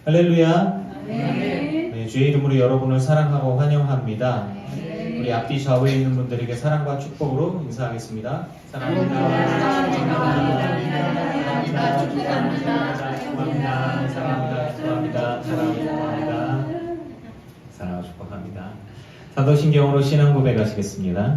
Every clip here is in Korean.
할렐루야. 네, 주의 이름으로 여러분을 사랑하고 환영합니다. 우리 앞뒤 좌우에 있는 분들에게 사랑과 축복으로 인사하겠습니다. 사랑합니다. 사랑하고 축복합니다. 사도신경으로 신앙 고백하시겠습니다.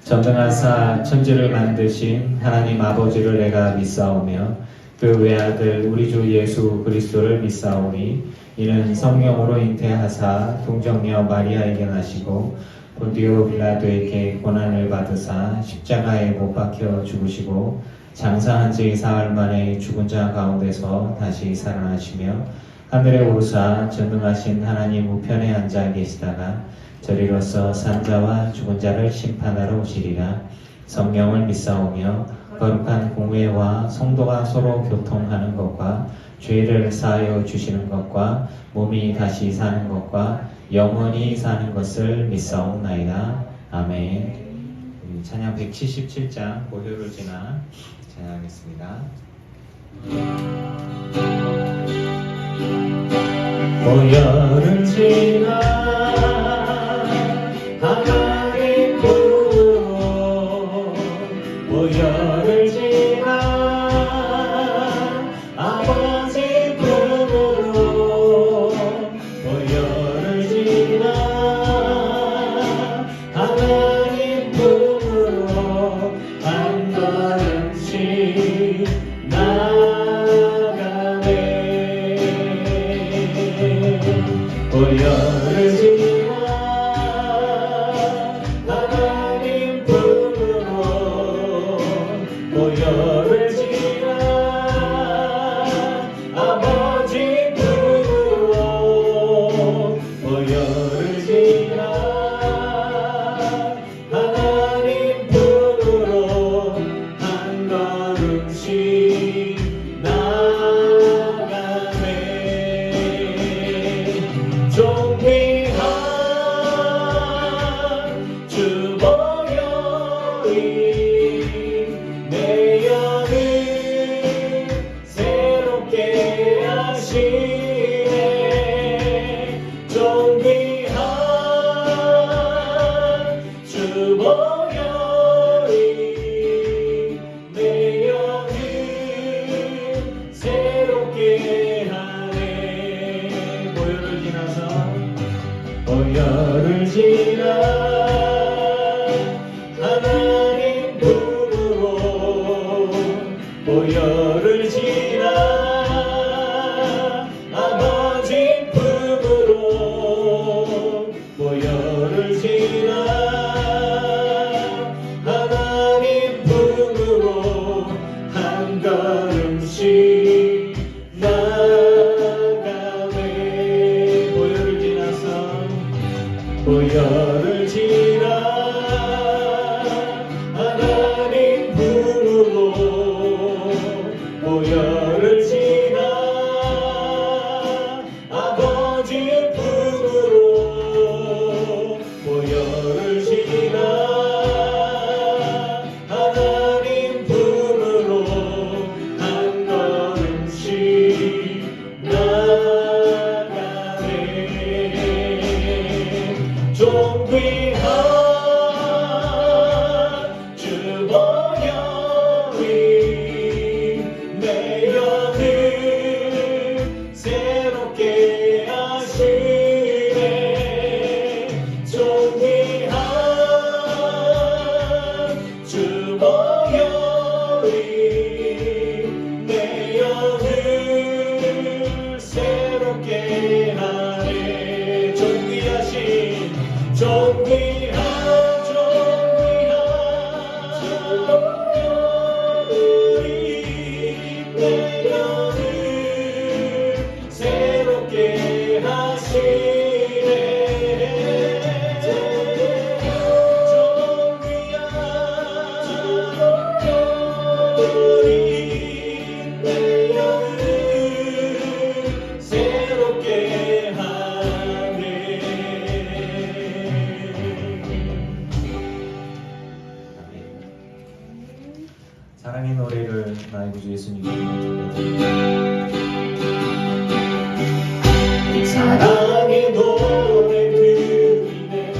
전능하사 천지를 만드신 하나님 아버지를 내가 믿사오며 그 외아들 우리 주 예수 그리스도를 믿사오니 이는 성령으로 잉태하사 동정녀 마리아에게 나시고 본디오 빌라도에게 고난을 받으사 십자가에 못 박혀 죽으시고 장사한 지 사흘 만에 죽은 자 가운데서 다시 살아나시며 하늘에 오르사 전능하신 하나님 우편에 앉아 계시다가 저리로서 산자와 죽은 자를 심판하러 오시리라. 성령을 믿사오며 거룩한 공회와 성도가 서로 교통하는 것과 죄를 사하여 주시는 것과 몸이 다시 사는 것과 영원히 사는 것을 믿사옵나이다. 아멘. 찬양 177장 고요를 지나 찬양하겠습니다. 고요를 지나 하나님 부르고 고요를 지나 아버지 부르고 고요를 지나 하나님 부르고 한 걸음씩 나가네. 고요를 지나 하나님 부르고 고요를 지나 아버지 부르고 고요를 지나 하나님 부르고 한 걸음씩 나가네. 존귀한 주 보혈이 내 영을 새롭게 하시네. 존귀한 주 보혈이 내 영을 새롭게 하네. 보혈을 지나서 보혈을 지나 하나님 부르고 보혈을 지나 아버지 부르고 보혈을 지나 하나님 부르고 한 걸음씩 나가네. 보혈을 지나서 보혈을 지나 하나님 부르고 보혈을 지나 아버지 부르고 보혈을 지나 하나님 부르고 한 걸음씩 나가네. 존귀한 주 보혈이 내 영을 새롭게 하시네. 존귀한 주 보혈이 내 영을 새롭게 하네. 존귀하신 존귀한 주 보혈이 내 영을 새롭게 하시네. 존귀한 주 보혈이 내 영을 새롭게 사랑의 노래 드리네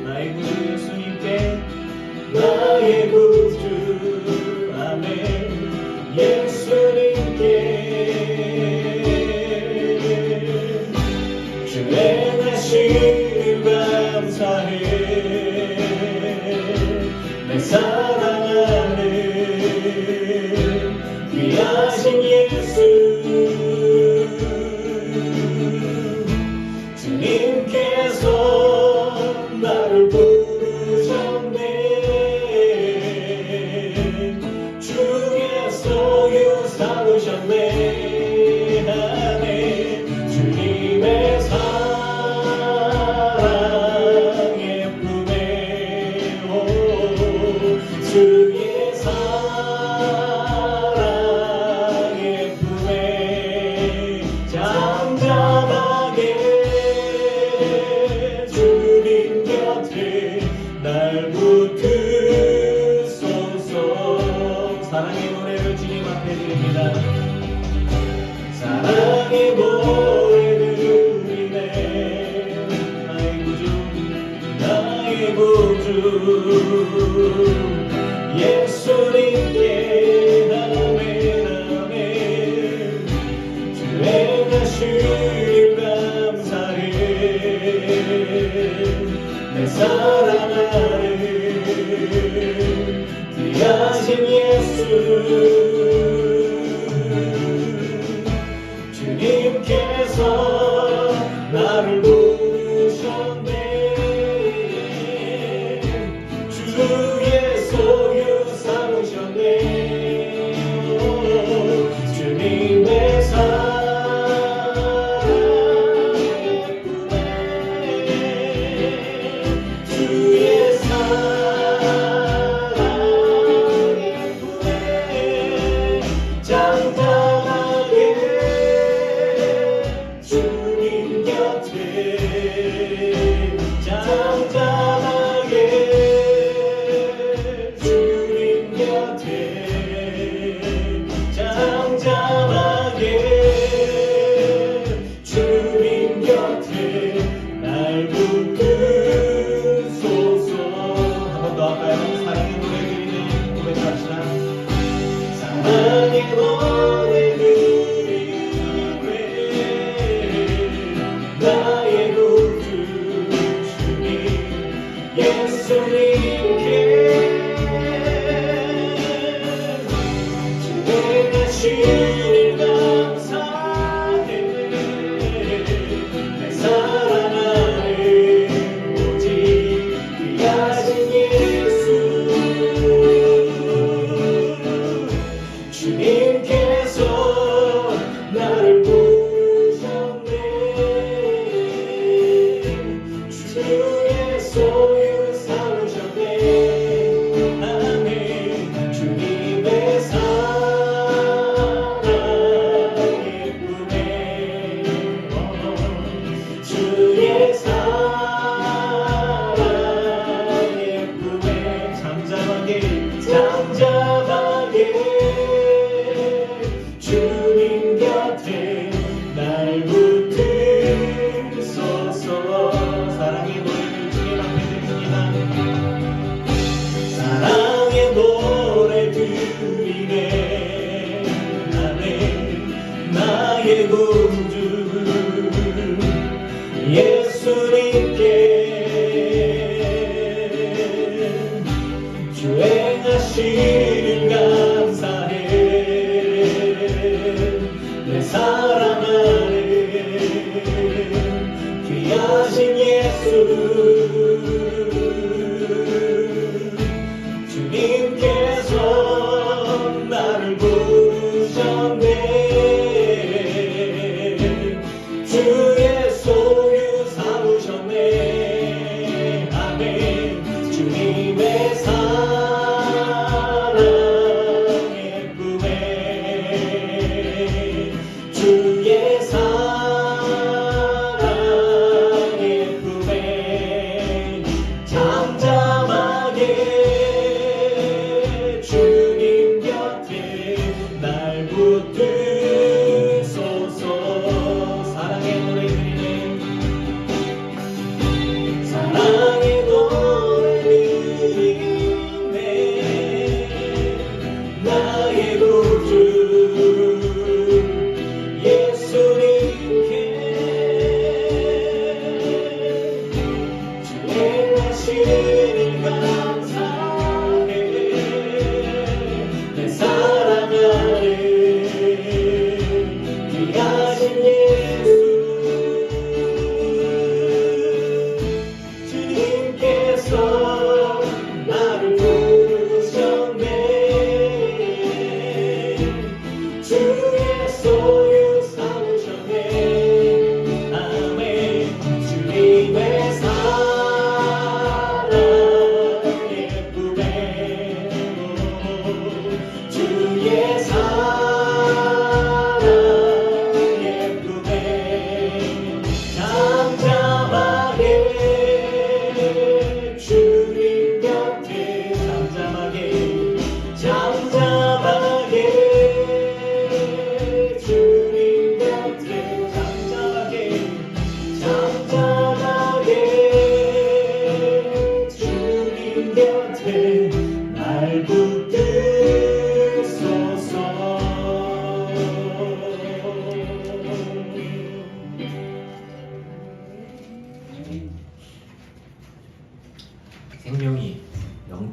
나의 구주 예수님께 나의 구주 아멘 예수님께 주의 나시를 감사해 내 사랑하는 귀하신 예수 주님께서 나를 부르셨네 주의 소유 삼으셨네 아멘 주님의 사랑의 품에 오 주의 사랑의 품에 잠잠하게 주님 곁에 날 붙으소서 사랑의 노래를 주님 앞에 드립니다 사랑의 노래 드리네 나의 구주 나의 구주 예수님께 아멘 아멘 주의 나시를 감사해 내 사랑하는 귀하신 예수 주님께서 나를 부르셨네 주의 소유 삼으셨네 주님의 사랑의 품에 주의 사랑의 품에 잠잠하게 주님 곁에 잠잠하게 주님 곁에 잠잠하게 주님 곁에 날 붙으소서 한 번 더 할까요? 사랑의 노래 드리는 고백합시다 사랑의 노래 드리네 나의 구주 주님 예수님께 주의 나시를 감사해 내 사랑하는 오직 귀하신 예수 주님께서 나를 부르셨네 주의 소유 삼으셨네 아멘 주님의 사랑의 품에 주의 사랑의 품에 잠잠하게 잠잠하게 주님 곁에 날 붙으소서 사랑의 노래를 주님 앞에 드립니다 사랑의 노래 드리네 아멘 나의 구주 예수님께 주의 나시를 감사해 내 사랑하는 귀하신 예수 주님께서 나를 부르셨네 주의 소유 삼으셨네 아멘 주님의 사랑의 품에 주의 사랑의 품에 잠잠하게 주님 곁에 날 붙들소서 사랑의 노래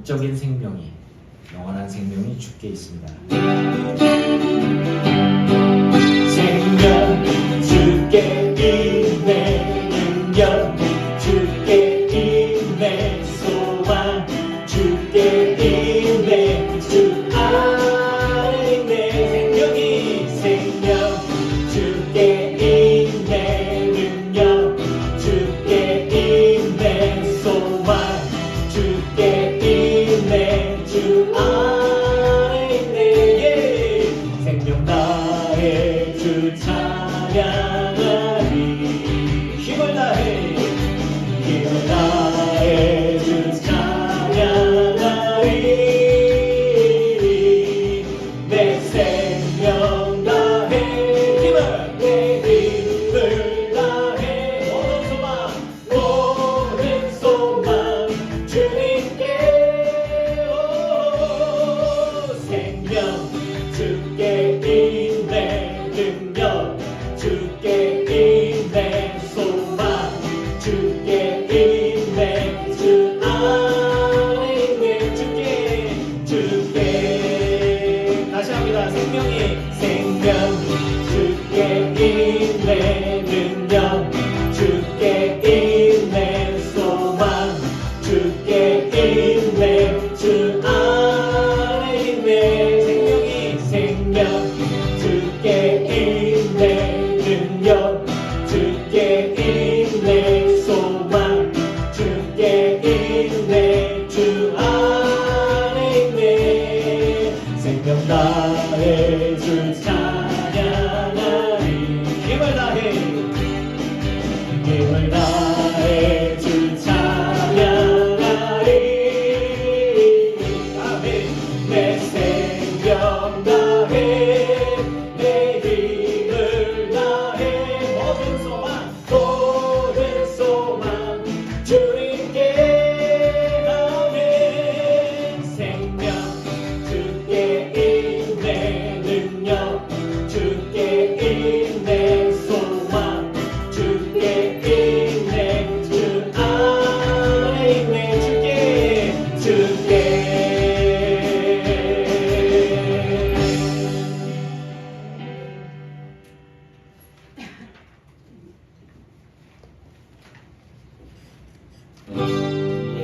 영적인 생명이, 영원한 생명이 주께 있습니다. 생명 주께 있네, 능력 주께 있네, 소망 주께 있네, 주 안에 있네. 생명 주께 있네, 능력 주께 있네, 소망 주께 있네, 주 안에 있네. 생명 다해 주 찬양하리, 힘을 다해 주 찬양하리. 내 생명 다해 힘을, 내 힘을 다해 모든 소망 주님께. 생명 주께 있네, 능력 주께 있네, 소망 주께 있네, 주 안에 있네. 주께 다시 합니다. 생명 주께 있네, 능력 주께 있네, 소망 주께 있네, 주 안에 있네. 생명 주께 있네, 능력 주께 있네, 소망 주께 있네, 주 안에 있네. 생명 다해 주 찬양하리, 힘을 다해 주 찬양하리. 아멘. 내 생명 다해, 내 힘을 다해 모든 소망 주님께. 아멘. 생명 주께 있네, 능력 주께 있네, 소망 주께 있네, 주 안에 있네. 주께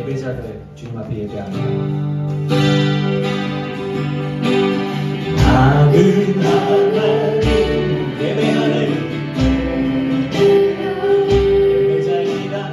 예배자들 주님 앞에 예배합니다. 작은 하나님 예배하는 예배자입니다.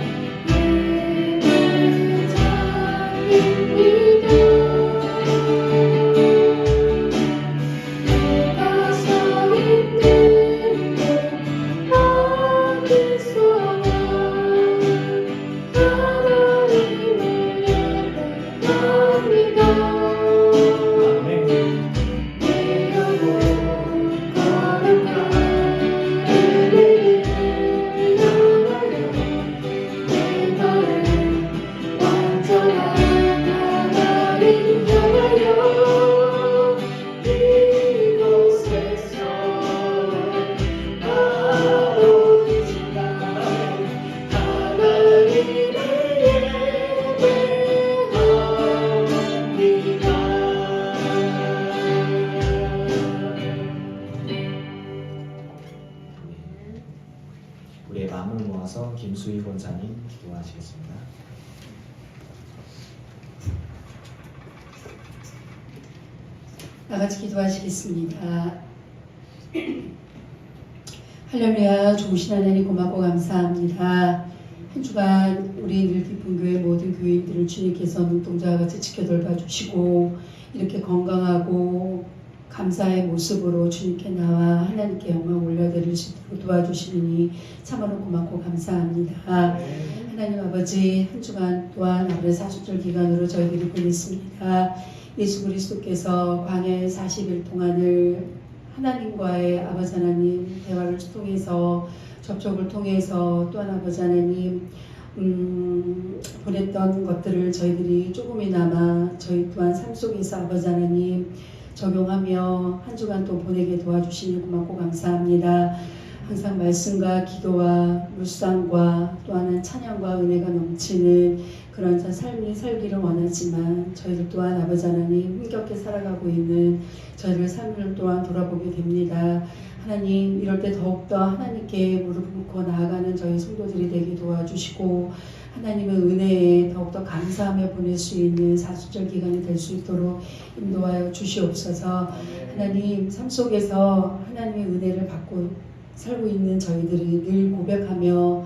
우리의 마음을 모아서 김수희 권사님 기도하시겠습니다. 나같이 기도하시겠습니다. 할렐루야. 좋으신 하나님 고맙고 감사합니다. 한 주간 우리 늘 깊은 교회 모든 교인들을 주님께서 눈동자와 같이 지켜 돌봐주시고 이렇게 건강하고 감사의 모습으로 주님께 나와 하나님께 영광 올려드릴 수 있도록 도와주시니 참으로 고맙고 감사합니다. 하나님 아버지, 한 주간 또한 아버지 40절 기간으로 저희들이 보냈습니다. 예수 그리스도께서 광야의 40일 동안을 하나님과의 아버지 하나님 대화를 통해서 접촉을 통해서 또한 아버지 하나님 보냈던 것들을 저희들이 조금이나마 저희 또한 삶 속에서 아버지 하나님 적용하며 한 주간 또 보내게 도와주시니 고맙고 감사합니다. 항상 말씀과 기도와 묵상과 또한 찬양과 은혜가 넘치는 그런 삶이 살기를 원하지만 저희들 또한 아버지 하나님 힘겹게 살아가고 있는 저희들 삶을 또한 돌아보게 됩니다. 하나님 이럴 때 더욱더 하나님께 무릎 꿇고 나아가는 저희 성도들이 되게 도와주시고 하나님의 은혜에 더욱더 감사하며 보낼 수 있는 사순절 기간이 될 수 있도록 인도하여 주시옵소서. 하나님 삶 속에서 하나님의 은혜를 받고 살고 있는 저희들이 늘 고백하며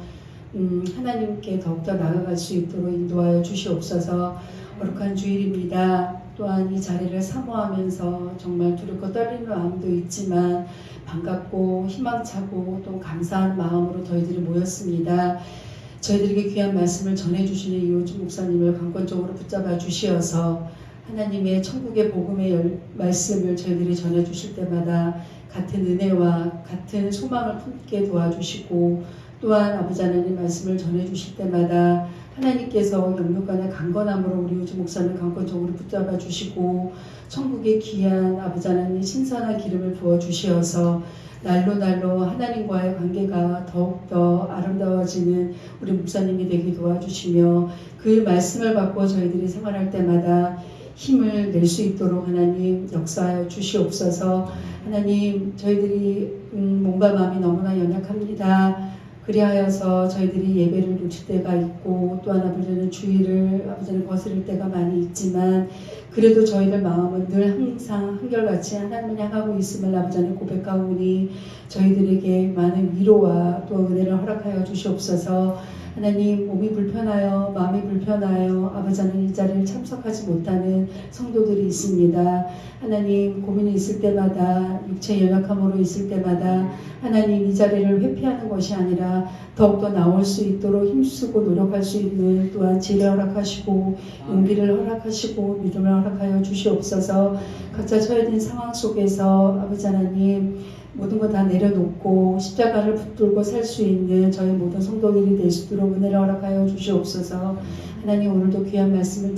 하나님께 더욱더 나아갈 수 있도록 인도하여 주시옵소서. 거룩한 주일입니다. 또한 이 자리를 사모하면서 정말 두렵고 떨리는 마음도 있지만 반갑고 희망차고 또 감사한 마음으로 저희들이 모였습니다. 저희들에게 귀한 말씀을 전해주시는 이호주 목사님을 강권적으로 붙잡아 주시어서 하나님의 천국의 복음의 말씀을 저희들이 전해주실 때마다 같은 은혜와 같은 소망을 품게 도와주시고 또한 아버지 하나님 말씀을 전해주실 때마다 하나님께서 영육간의 강건함으로 우리 이호주 목사님을 강권적으로 붙잡아 주시고 천국의 귀한 아버지 하나님 신선한 기름을 부어 주시어서 날로 하나님과의 관계가 더욱더 아름다워지는 우리 목사님이 되게 도와주시며 그 말씀을 받고 저희들이 생활할 때마다 힘을 낼 수 있도록 하나님 역사하여 주시옵소서. 하나님 저희들이 몸과 마음이 너무나 연약합니다. 그리하여서 저희들이 예배를 놓칠 때가 있고 또한 아버지는 주의를 아버지는 거스를 때가 많이 있지만 그래도 저희들 마음은 늘 항상 한결같이 하나님을 향하고 있음을 아버지는 고백하오니 저희들에게 많은 위로와 또 은혜를 허락하여 주시옵소서. 하나님 몸이 불편하여 마음이 불편하여 아버지는 이 자리를 참석하지 못하는 성도들이 있습니다. 하나님 고민이 있을 때마다 육체 연약함으로 있을 때마다 하나님 이 자리를 회피하는 것이 아니라 더욱더 나올 수 있도록 힘쓰고 노력할 수 있는 또한 지혜를 허락하시고 용기를 허락하시고 믿음을 허락하여 주시옵소서. 각자 처해진 상황 속에서 아버지 하나님 모든 것 다 내려놓고 십자가를 붙들고 살 수 있는 저희 모든 성도들이 될 수 있도록 은혜를 허락하여 주시옵소서. 하나님 오늘도 귀한 말씀을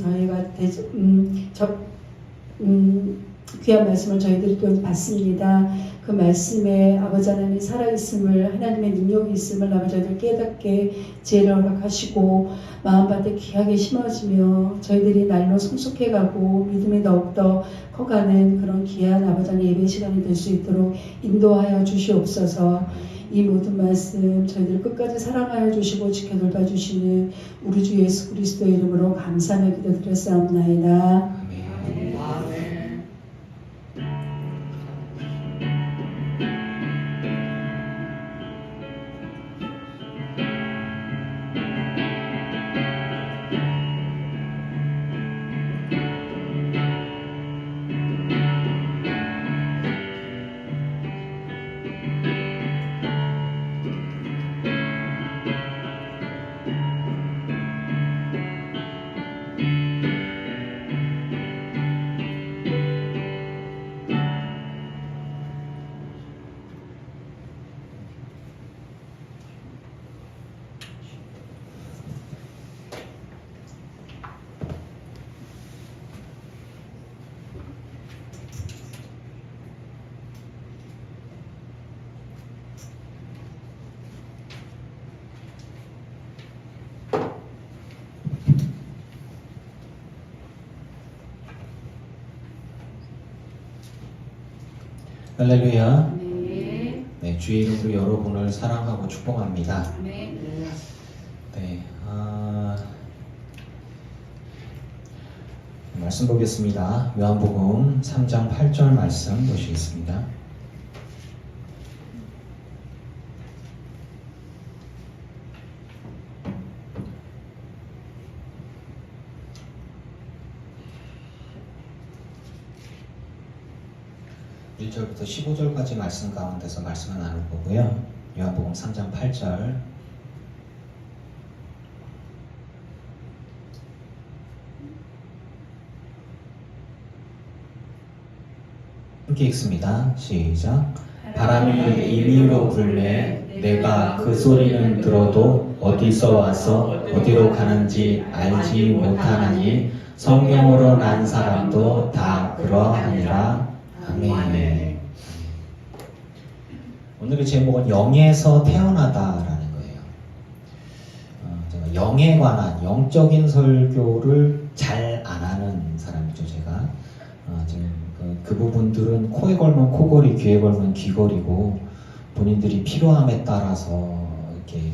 귀한 말씀을 저희들이 또 받습니다. 그 말씀에 아버지 하나님이 살아있음을 하나님의 능력이 있음을 아버지들 깨닫게 지혜를 허락하시고 마음밭에 귀하게 심어지며 저희들이 날로 성숙해가고 믿음이 더욱더 커가는 그런 귀한 아버지 하나님 예배 시간이 될 수 있도록 인도하여 주시옵소서. 이 모든 말씀 저희들 끝까지 사랑하여 주시고 지켜 돌봐주시는 우리 주 예수 그리스도의 이름으로 감사하며 기도드렸사옵나이다. 할렐루야. 네. 네, 주의 이름으로 여러분을 사랑하고 축복합니다. 네. 네, 말씀 보겠습니다. 요한복음 3장 8절 말씀 보시겠습니다. (1) 절부터 15절까지 말씀 가운데서 말씀을 나눌 거고요. 요한복음 3장 8절 함께 읽습니다. 시작. 바람이 임의로 불매 내가 그 소리는 들어도 어디서 와서 어디로 가는지 알지 못하나니 성령으로 난 사람도 다 그러하니라. 아멘. 오늘의 제목은 영에서 태어나다라는 거예요. 제가 영에 관한 영적인 설교를 잘 안 하는 사람이죠, 제가. 지금 그 부분들은 코에 걸면 코걸이, 귀에 걸면 귀걸이고 본인들이 필요함에 따라서 이렇게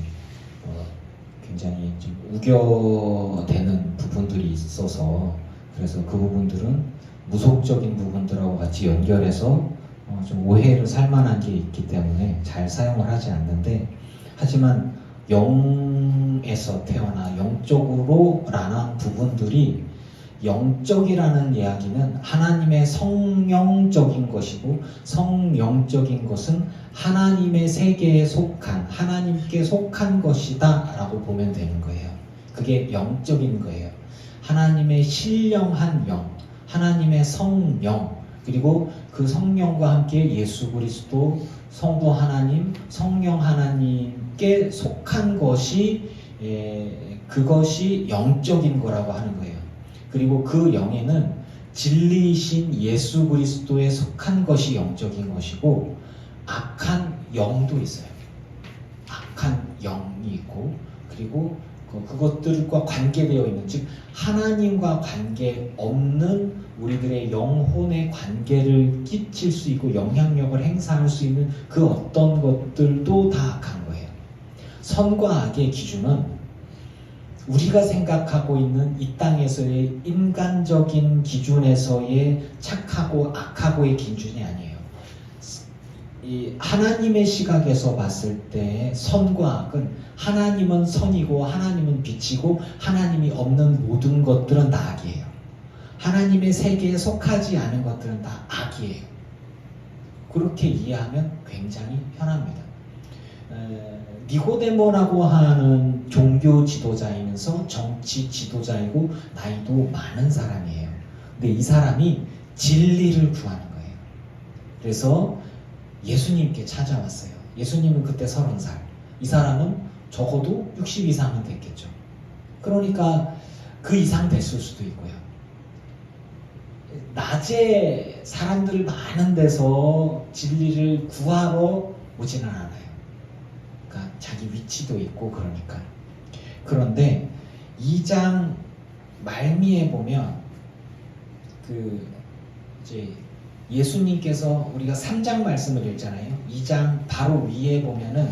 굉장히 좀 우겨대는 부분들이 있어서 그래서 그 부분들은 무속적인 부분들하고 같이 연결해서 좀 오해를 살 만한 게 있기 때문에 잘 사용을 하지 않는데 하지만 영에서 태어나 영적으로 라는 부분들이 영적이라는 이야기는 하나님의 성령적인 것이고 성령적인 것은 하나님의 세계에 속한 하나님께 속한 것이다 라고 보면 되는 거예요. 그게 영적인 거예요. 하나님의 신령한 영, 하나님의 성령, 그리고 그 성령과 함께 예수 그리스도, 성부 하나님, 성령 하나님께 속한 것이 그것이 영적인 거라고 하는 거예요. 그리고 그 영에는 진리이신 예수 그리스도에 속한 것이 영적인 것이고 악한 영도 있어요. 악한 영이 있고 그리고 그것들과 관계되어 있는 즉 하나님과 관계없는 우리들의 영혼의 관계를 끼칠 수 있고 영향력을 행사할 수 있는 그 어떤 것들도 다 악한 거예요. 선과 악의 기준은 우리가 생각하고 있는 이 땅에서의 인간적인 기준에서의 착하고 악하고의 기준이 아니에요. 이 하나님의 시각에서 봤을 때 선과 악은 하나님은 선이고 하나님은 빛이고 하나님이 없는 모든 것들은 다 악이에요. 하나님의 세계에 속하지 않은 것들은 다 악이에요. 그렇게 이해하면 굉장히 편합니다. 니고데모라고 하는 종교 지도자이면서 정치 지도자이고 나이도 많은 사람이에요. 근데 이 사람이 진리를 구하는 거예요. 그래서 예수님께 찾아왔어요. 예수님은 그때 30살. 이 사람은 적어도 60 이상은 됐겠죠. 그러니까 그 이상 됐을 수도 있고요. 낮에 사람들 많은 데서 진리를 구하러 오지는 않아요. 그러니까 자기 위치도 있고 그러니까. 그런데 2장 말미에 보면 이제 예수님께서 우리가 3장 말씀을 읽잖아요. 2장 바로 위에 보면은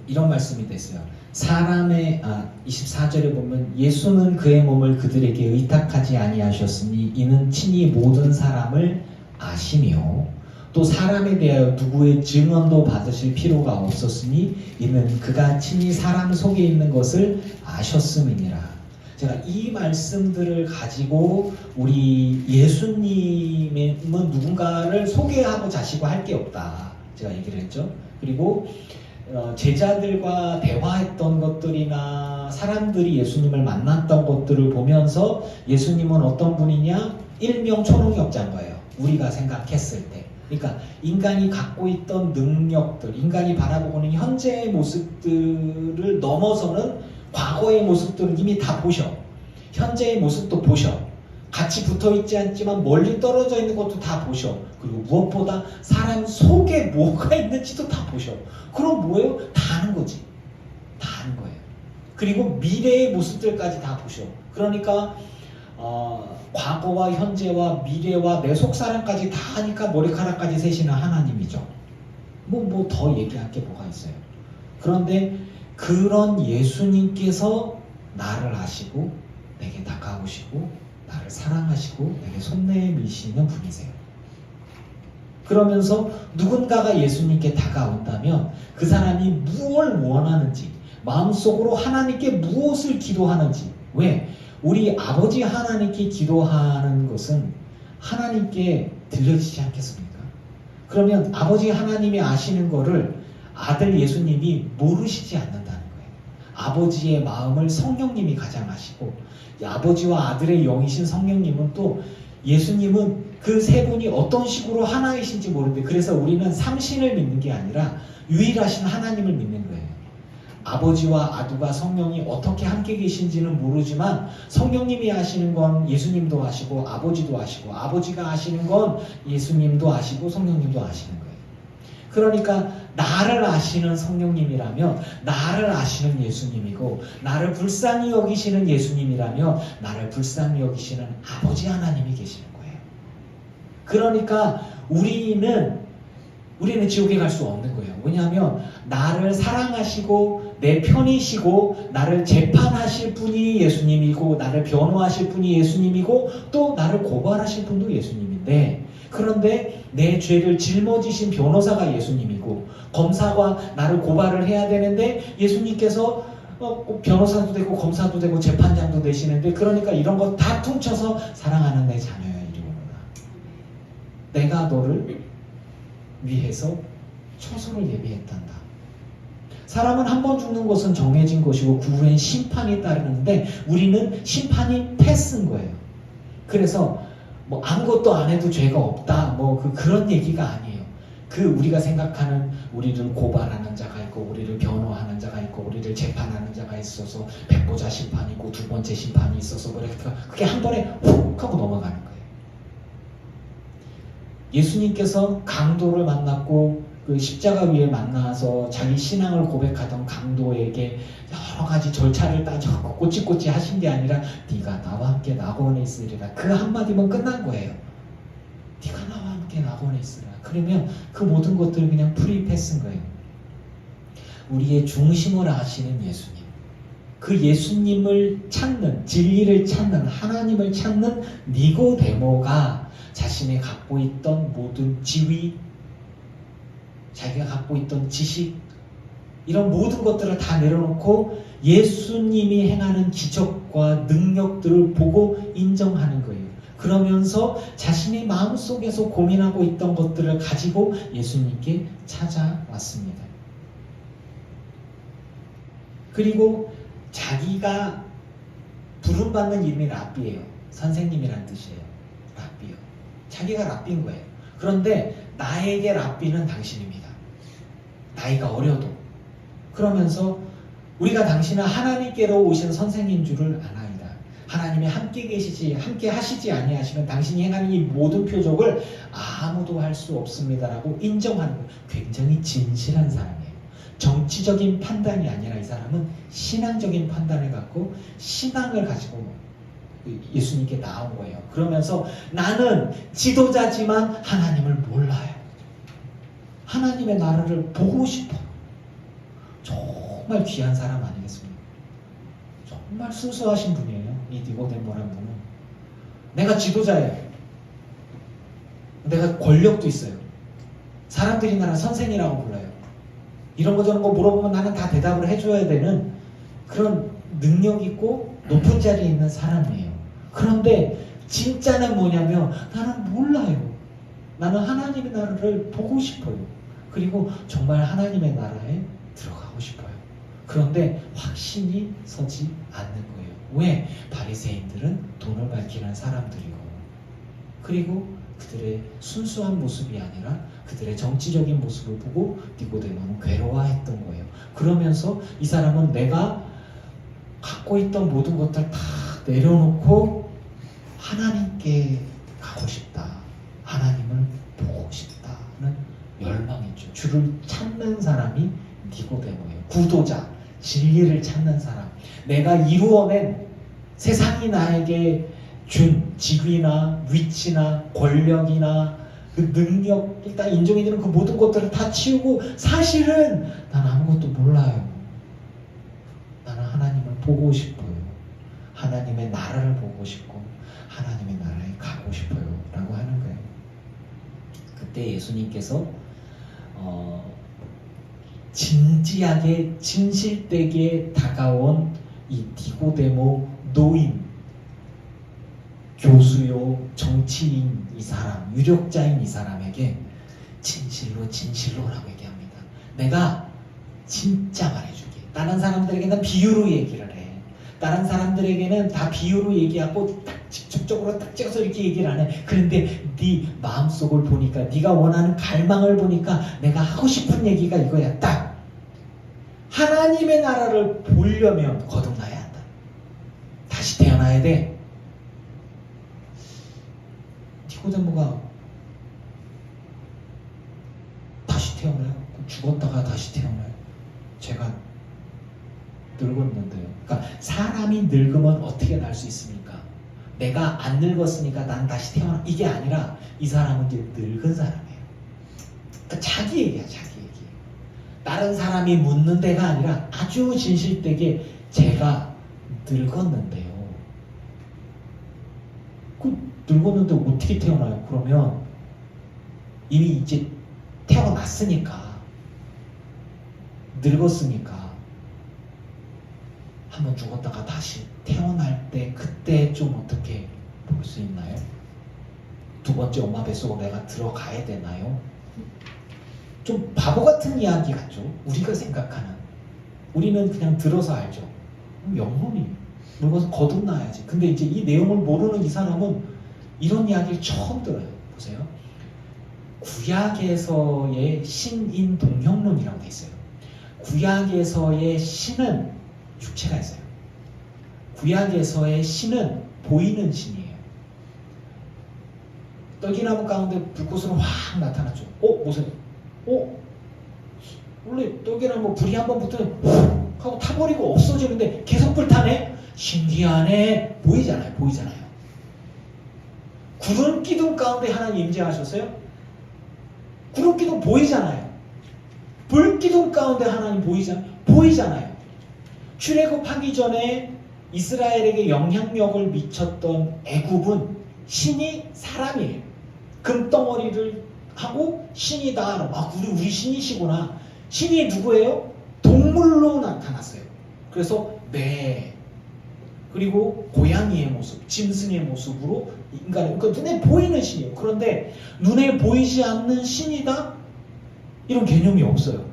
이런 말씀이 됐어요. 24절에 보면 예수는 그의 몸을 그들에게 의탁하지 아니하셨으니 이는 친히 모든 사람을 아시며 또 사람에 대하여 누구의 증언도 받으실 필요가 없었으니 이는 그가 친히 사람 속에 있는 것을 아셨음이니라. 제가 이 말씀들을 가지고 우리 예수님은 누군가를 소개하고 자시고 할 게 없다. 제가 얘기를 했죠. 그리고 제자들과 대화했던 것들이나 사람들이 예수님을 만났던 것들을 보면서 예수님은 어떤 분이냐? 일명초롱역자인 거예요. 우리가 생각했을 때. 그러니까 인간이 갖고 있던 능력들, 인간이 바라보고 있는 현재의 모습들을 넘어서는 과거의 모습들은 이미 다 보셔. 현재의 모습도 보셔. 같이 붙어있지 않지만 멀리 떨어져 있는 것도 다 보셔. 그리고 무엇보다 사람 속에 뭐가 있는지도 다 보셔. 그럼 뭐예요? 다 아는 거지. 다 아는 거예요. 그리고 미래의 모습들까지 다 보셔. 그러니까 과거와 현재와 미래와 내 속사람까지 다 하니까 머리카락까지 세시는 하나님이죠. 뭐 더 얘기할 게 뭐가 있어요. 그런데 그런 예수님께서 나를 아시고 내게 다가오시고 나를 사랑하시고 내게 손 내미시는 분이세요. 그러면서 누군가가 예수님께 다가온다면 그 사람이 무엇을 원하는지 마음속으로 하나님께 무엇을 기도하는지 왜? 우리 아버지 하나님께 기도하는 것은 하나님께 들려지지 않겠습니까? 그러면 아버지 하나님이 아시는 거를 아들 예수님이 모르시지 않는다는 거예요. 아버지의 마음을 성령님이 가장 아시고 아버지와 아들의 영이신 성령님은 또 예수님은 그 세 분이 어떤 식으로 하나이신지 모르는데 그래서 우리는 삼신을 믿는 게 아니라 유일하신 하나님을 믿는 거예요. 아버지와 아두가 성령이 어떻게 함께 계신지는 모르지만 성령님이 아시는 건 예수님도 아시고 아버지도 아시고 아버지가 아시는 건 예수님도 아시고 성령님도 아시는 거예요. 그러니까 나를 아시는 성령님이라면 나를 아시는 예수님이고 나를 불쌍히 여기시는 예수님이라면 나를 불쌍히 여기시는 아버지 하나님이 계시는 거예요. 그러니까 우리는 지옥에 갈 수 없는 거예요. 왜냐하면 나를 사랑하시고 내 편이시고 나를 재판하실 분이 예수님이고 나를 변호하실 분이 예수님이고 또 나를 고발하실 분도 예수님인데, 그런데 내 죄를 짊어지신 변호사가 예수님이고 검사가 나를 고발을 해야 되는데 예수님께서 변호사도 되고 검사도 되고 재판장도 되시는데, 그러니까 이런 거 다 퉁쳐서 사랑하는 내 자녀야 이리 오너라. 내가 너를 위해서 처소를 예비했단다. 사람은 한 번 죽는 것은 정해진 것이고 그 후엔 심판이 따르는데 우리는 심판이 패스인 거예요. 그래서 뭐 아무것도 안 해도 죄가 없다 그런 얘기가 아니에요. 우리가 생각하는 우리를 고발하는 자가 있고 우리를 변호하는 자가 있고 우리를 재판하는 자가 있어서 백보자 심판이 있고 두 번째 심판이 있어서 그러니까 그게 한 번에 훅 하고 넘어가는 거예요. 예수님께서 강도를 만났고 그 십자가 위에 만나서 자기 신앙을 고백하던 강도에게 여러 가지 절차를 따져 꼬치꼬치 하신 게 아니라 네가 나와 함께 낙원에 있으리라, 그 한마디면 끝난 거예요. 네가 나와 함께 낙원에 있으리라. 그러면 그 모든 것들을 그냥 프리패스인 거예요. 우리의 중심을 아시는 예수님, 그 예수님을 찾는, 진리를 찾는, 하나님을 찾는 니고데모가 자신이 갖고 있던 모든 지위, 자기가 갖고 있던 지식, 이런 모든 것들을 다 내려놓고 예수님이 행하는 기적과 능력들을 보고 인정하는 거예요. 그러면서 자신의 마음속에서 고민하고 있던 것들을 가지고 예수님께 찾아왔습니다. 그리고 자기가 부름받는 이름이 랍비예요. 선생님이란 뜻이에요. 랍비요. 자기가 랍비인 거예요. 그런데 나에게 랍비는 당신입니다. 나이가 어려도. 그러면서 우리가 당신은 하나님께로 오신 선생인 줄을 아나이다. 하나님이 함께 계시지, 함께 하시지 아니하시면 당신이 행하는 이 모든 표적을 아무도 할 수 없습니다라고 인정하는 거예요. 굉장히 진실한 사람이에요. 정치적인 판단이 아니라 이 사람은 신앙적인 판단을 갖고 신앙을 가지고 예수님께 나온 거예요. 그러면서 나는 지도자지만 하나님을 몰라요. 하나님의 나라를 보고 싶어요. 정말 귀한 사람 아니겠습니까? 정말 순수하신 분이에요. 이 니고데모라는 분은. 내가 지도자예요. 내가 권력도 있어요. 사람들이 나를 선생이라고 불러요. 이런 거 저런 거 물어보면 나는 다 대답을 해줘야 되는 그런 능력 있고 높은 자리에 있는 사람이에요. 그런데 진짜는 뭐냐면 나는 몰라요. 나는 하나님의 나라를 보고 싶어요. 그리고 정말 하나님의 나라에 들어가고 싶어요. 그런데 확신이 서지 않는 거예요. 왜? 바리새인들은 돈을 밝히는 사람들이고, 그리고 그들의 순수한 모습이 아니라 그들의 정치적인 모습을 보고 니고데모는 괴로워했던 거예요. 그러면서 이 사람은 내가 갖고 있던 모든 것들 다 내려놓고 하나님께 가고 싶다, 하나님을 보고 싶다는 열망이죠. 주를 찾는 사람이 니고데모예요. 구도자, 진리를 찾는 사람. 내가 이루어낸 세상이 나에게 준 직위나 위치나 권력이나 그 능력, 일단 인정이 되는 그 모든 것들을 다 치우고 사실은 난 아무것도 몰라요. 나는 하나님을 보고 싶어요. 하나님의 나라를 보고 싶고 하나님의 나라에 가고 싶어요 라고 하는 거예요. 그때 예수님께서 진지하게 진실되게 다가온 이 니고데모 노인, 교수요, 정치인 이 사람, 유력자인 이 사람에게 진실로 진실로라고 얘기합니다. 내가 진짜 말해줄게. 다른 사람들에게는 비유로 얘기를 해. 다른 사람들에게는 다 비유로 얘기하고 딱 직접적으로 딱 찍어서 이렇게 얘기를 안 해. 그런데 네 마음속을 보니까, 네가 원하는 갈망을 보니까 내가 하고 싶은 얘기가 이거야. 딱 하나님의 나라를 보려면 거듭나야 한다. 다시 태어나야 돼. 니고데모가 다시 태어나요? 죽었다가 다시 태어나요? 제가 늙었는데요. 그러니까 사람이 늙으면 어떻게 날 수 있습니까? 내가 안 늙었으니까 난 다시 태어나. 이게 아니라 이 사람은 이제 늙은 사람이에요. 그러니까 자기 얘기야, 자기 얘기. 다른 사람이 묻는 데가 아니라 아주 진실되게 제가 늙었는데요. 늙었는데 어떻게 태어나요? 그러면 이미 이제 태어났으니까, 늙었으니까 한번 죽었다가 다시 태어날 때 그때 좀 어떻게 볼 수 있나요? 두 번째 엄마 뱃속으로 내가 들어가야 되나요? 좀 바보 같은 이야기 같죠? 우리가 생각하는. 우리는 그냥 들어서 알죠. 영혼이 늙어서 거듭나야지. 근데 이제 이 내용을 모르는 이 사람은 이런 이야기를 처음 들어요. 보세요. 구약에서의 신인 동형론이라고 돼 있어요. 구약에서의 신은 육체가 있어요. 구약에서의 신은 보이는 신이에요. 떡이나무 가운데 불꽃으로 확 나타났죠. 보세요. 원래 떡이나무 불이 한번 붙으면 훅 하고 타버리고 없어지는데 계속 불타네? 신기하네. 보이잖아요. 구름 기둥 가운데 하나님 임재하셨어요? 구름 기둥 보이잖아요. 불 기둥 가운데 하나님 보이잖아요. 출애굽하기 전에 이스라엘에게 영향력을 미쳤던 애굽은 신이 사람이에요. 금덩어리를 하고 신이다. 우리 신이시구나. 신이 누구예요? 동물로 나타났어요. 그래서 매, 그리고 고양이의 모습, 짐승의 모습으로 인간을, 그러니까 눈에 보이는 신이에요. 그런데 눈에 보이지 않는 신이다? 이런 개념이 없어요.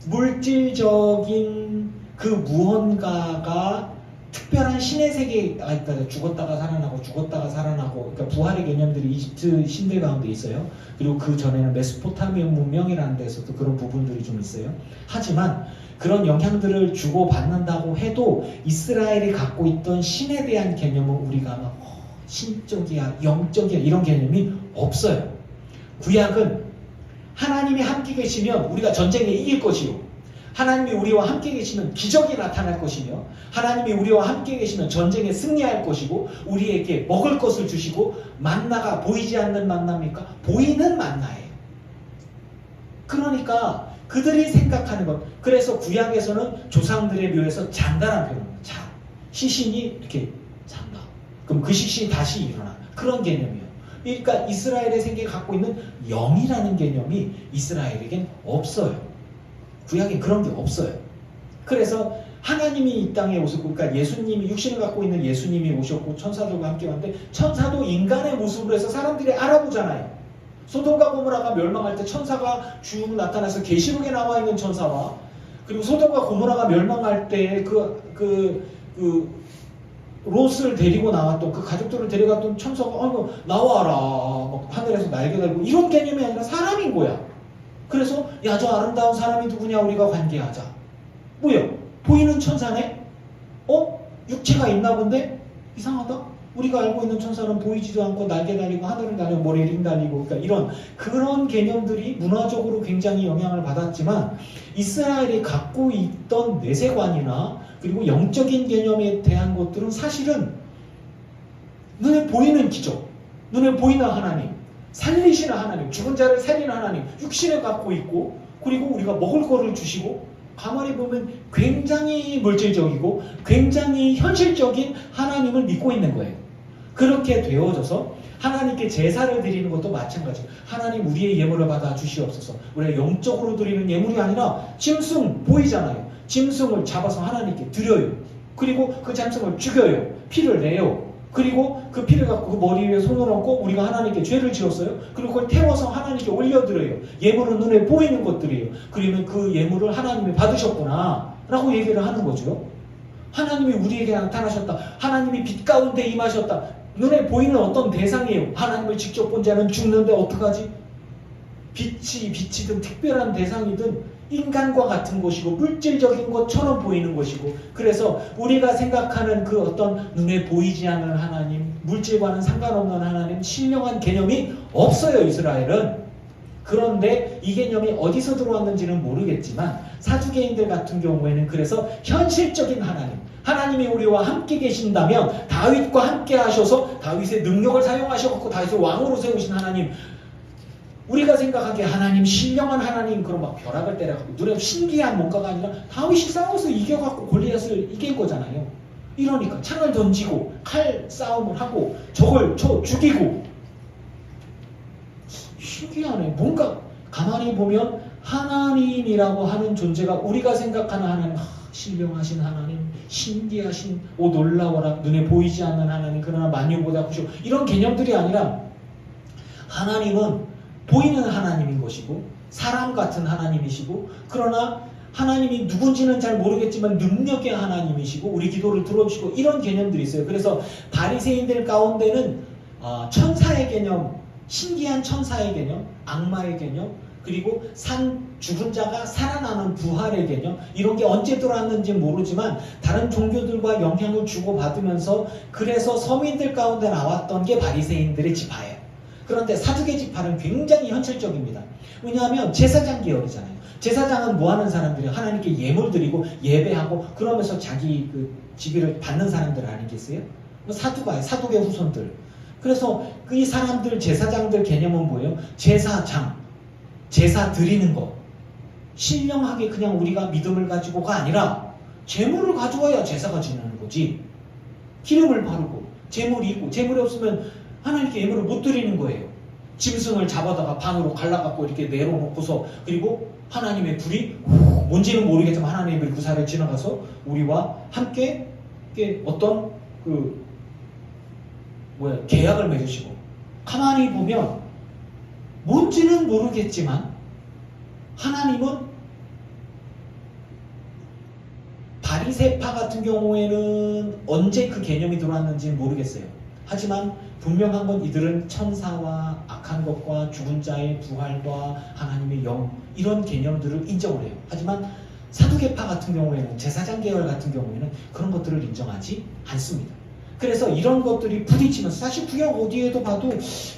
물질적인 그 무언가가 특별한 신의 세계에 있다. 죽었다가 살아나고, 그러니까 부활의 개념들이 이집트 신들 가운데 있어요. 그리고 그 전에는 메소포타미아 문명이라는 데서도 그런 부분들이 좀 있어요. 하지만 그런 영향들을 주고받는다고 해도 이스라엘이 갖고 있던 신에 대한 개념은 우리가 아마 신적이야, 영적이야 이런 개념이 없어요. 구약은 하나님이 함께 계시면 우리가 전쟁에 이길 것이요, 하나님이 우리와 함께 계시면 기적이 나타날 것이며, 하나님이 우리와 함께 계시면 전쟁에 승리할 것이고, 우리에게 먹을 것을 주시고, 만나가 보이지 않는 만나입니까? 보이는 만나예요. 그러니까 그들이 생각하는 것, 그래서 구약에서는 조상들의 묘에서 잔다라는 표현입니다. 시신이 이렇게 잔다. 그럼 그 시신이 다시 일어나. 그런 개념이에요. 그러니까 이스라엘의 세계에 갖고 있는 영이라는 개념이 이스라엘에겐 없어요. 구약에 그런 게 없어요. 그래서 하나님이 이 땅에 오셨고, 그러니까 예수님이, 육신을 갖고 있는 예수님이 오셨고 천사들과 함께 왔는데, 천사도 인간의 모습으로 해서 사람들이 알아보잖아요. 소돔과 고모라가 멸망할 때 천사가 쭉 나타나서 계시록에 나와 있는 천사와, 그리고 소돔과 고모라가 멸망할 때 롯을 데리고 나왔던 그 가족들을 데려갔던 천사가 나와라 막 하늘에서 날개 달고 이런 개념이 아니라 사람인 거야. 그래서 야, 저 아름다운 사람이 누구냐, 우리가 관계하자. 뭐야? 보이는 천사네? 육체가 있나 본데? 이상하다? 우리가 알고 있는 천사는 보이지도 않고 날개 달리고 하늘을 날리고 머리에 링 달리고, 그러니까 그런 개념들이 문화적으로 굉장히 영향을 받았지만, 이스라엘이 갖고 있던 내세관이나 그리고 영적인 개념에 대한 것들은 사실은 눈에 보이는 기적, 눈에 보이는 하나님, 살리시는 하나님, 죽은 자를 살리는 하나님, 육신을 갖고 있고, 그리고 우리가 먹을 거를 주시고, 가만히 보면 굉장히 물질적이고 굉장히 현실적인 하나님을 믿고 있는 거예요. 그렇게 되어져서 하나님께 제사를 드리는 것도 마찬가지예요. 하나님, 우리의 예물을 받아 주시옵소서. 우리가 영적으로 드리는 예물이 아니라 짐승 보이잖아요. 짐승을 잡아서 하나님께 드려요. 그리고 그 짐승을 죽여요. 피를 내요. 그리고 그 피를 갖고 그 머리 위에 손을 얹고 우리가 하나님께 죄를 지었어요. 그리고 그걸 태워서 하나님께 올려드려요. 예물은 눈에 보이는 것들이에요. 그러면 그 예물을 하나님이 받으셨구나 라고 얘기를 하는 거죠. 하나님이 우리에게 나타나셨다. 하나님이 빛 가운데 임하셨다. 눈에 보이는 어떤 대상이에요. 하나님을 직접 본 자는 죽는데 어떡하지? 빛이든 특별한 대상이든 인간과 같은 것이고 물질적인 것처럼 보이는 것이고, 그래서 우리가 생각하는 그 어떤 눈에 보이지 않는 하나님, 물질과는 상관없는 하나님, 신령한 개념이 없어요, 이스라엘은. 그런데 이 개념이 어디서 들어왔는지는 모르겠지만 사두개인들 같은 경우에는 그래서 현실적인 하나님이 우리와 함께 계신다면 다윗과 함께 하셔서 다윗의 능력을 사용하셔서 다윗을 왕으로 세우신 하나님, 우리가 생각하기에 하나님, 신령한 하나님, 그런 막 벼락을 때려갖고 눈에 신기한 뭔가가 아니라 다윗이 싸워서 이겨갖고 골리앗을 이긴 거잖아요. 이러니까 창을 던지고 칼 싸움을 하고 적을 죽이고, 신기하네. 뭔가 가만히 보면 하나님이라고 하는 존재가 우리가 생각하는 하나님, 신령하신 하나님, 신기하신, 놀라워라, 눈에 보이지 않는 하나님, 그러나 만유보다 크시고, 이런 개념들이 아니라 하나님은 보이는 하나님인 것이고 사람 같은 하나님이시고, 그러나 하나님이 누군지는 잘 모르겠지만 능력의 하나님이시고 우리 기도를 들어주시고, 이런 개념들이 있어요. 그래서 바리새인들 가운데는 천사의 개념, 신기한 천사의 개념, 악마의 개념, 그리고 죽은 자가 살아나는 부활의 개념, 이런 게 언제 들어왔는지 모르지만 다른 종교들과 영향을 주고받으면서 그래서 서민들 가운데 나왔던 게 바리새인들의 지파예요. 그런데 사두개 지파는 굉장히 현실적입니다. 왜냐하면 제사장 계열이잖아요. 제사장은 뭐 하는 사람들이에요? 하나님께 예물 드리고 예배하고 그러면서 자기 그 직위를 받는 사람들 아니겠어요? 사두가예요. 사두개 후손들. 그래서 이 사람들, 제사장들 개념은 뭐예요? 제사장, 제사 드리는 거. 신령하게 그냥 우리가 믿음을 가지고가 아니라 재물을 가져와야 제사가 지내는 거지. 기름을 바르고 재물이 있고, 재물이 없으면 하나님께 예물을 못 드리는 거예요. 짐승을 잡아다가 반으로 갈라갖고 이렇게 내려놓고서, 그리고 하나님의 불이 뭔지는 모르겠지만 하나님의 불이 그 사이를 지나가서 우리와 함께 어떤 계약을 맺으시고, 가만히 보면 뭔지는 모르겠지만 하나님은 바리새파 같은 경우에는 언제 그 개념이 들어왔는지는 모르겠어요. 하지만 분명한 건 이들은 천사와 악한 것과 죽은 자의 부활과 하나님의 영, 이런 개념들을 인정을 해요. 하지만 사두개파 같은 경우에는, 제사장 계열 같은 경우에는 그런 것들을 인정하지 않습니다. 그래서 이런 것들이 부딪히면서, 사실 그냥 어디에도 봐도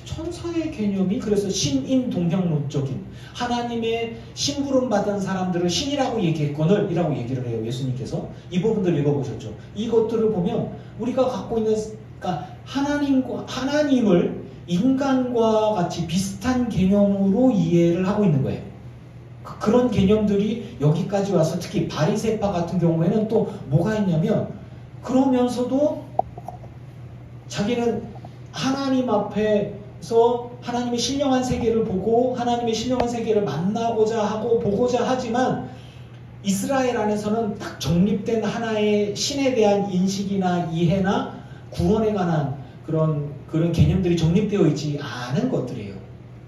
천사의 개념이, 그래서 신인동형론적인 하나님의 심부름 받은 사람들을 신이라고 얘기했거늘 이라고 얘기를 해요. 예수님께서 이 부분들 읽어보셨죠? 이것들을 보면 우리가 갖고 있는, 그러니까 하나님을 인간과 같이 비슷한 개념으로 이해를 하고 있는 거예요. 그런 개념들이 여기까지 와서 특히 바리새파 같은 경우에는 또 뭐가 있냐면, 그러면서도 자기는 하나님 앞에서 하나님의 신령한 세계를 보고 하나님의 신령한 세계를 만나고자 하고 보고자 하지만 이스라엘 안에서는 딱 정립된 하나의 신에 대한 인식이나 이해나 구원에 관한 그런 개념들이 정립되어 있지 않은 것들이에요.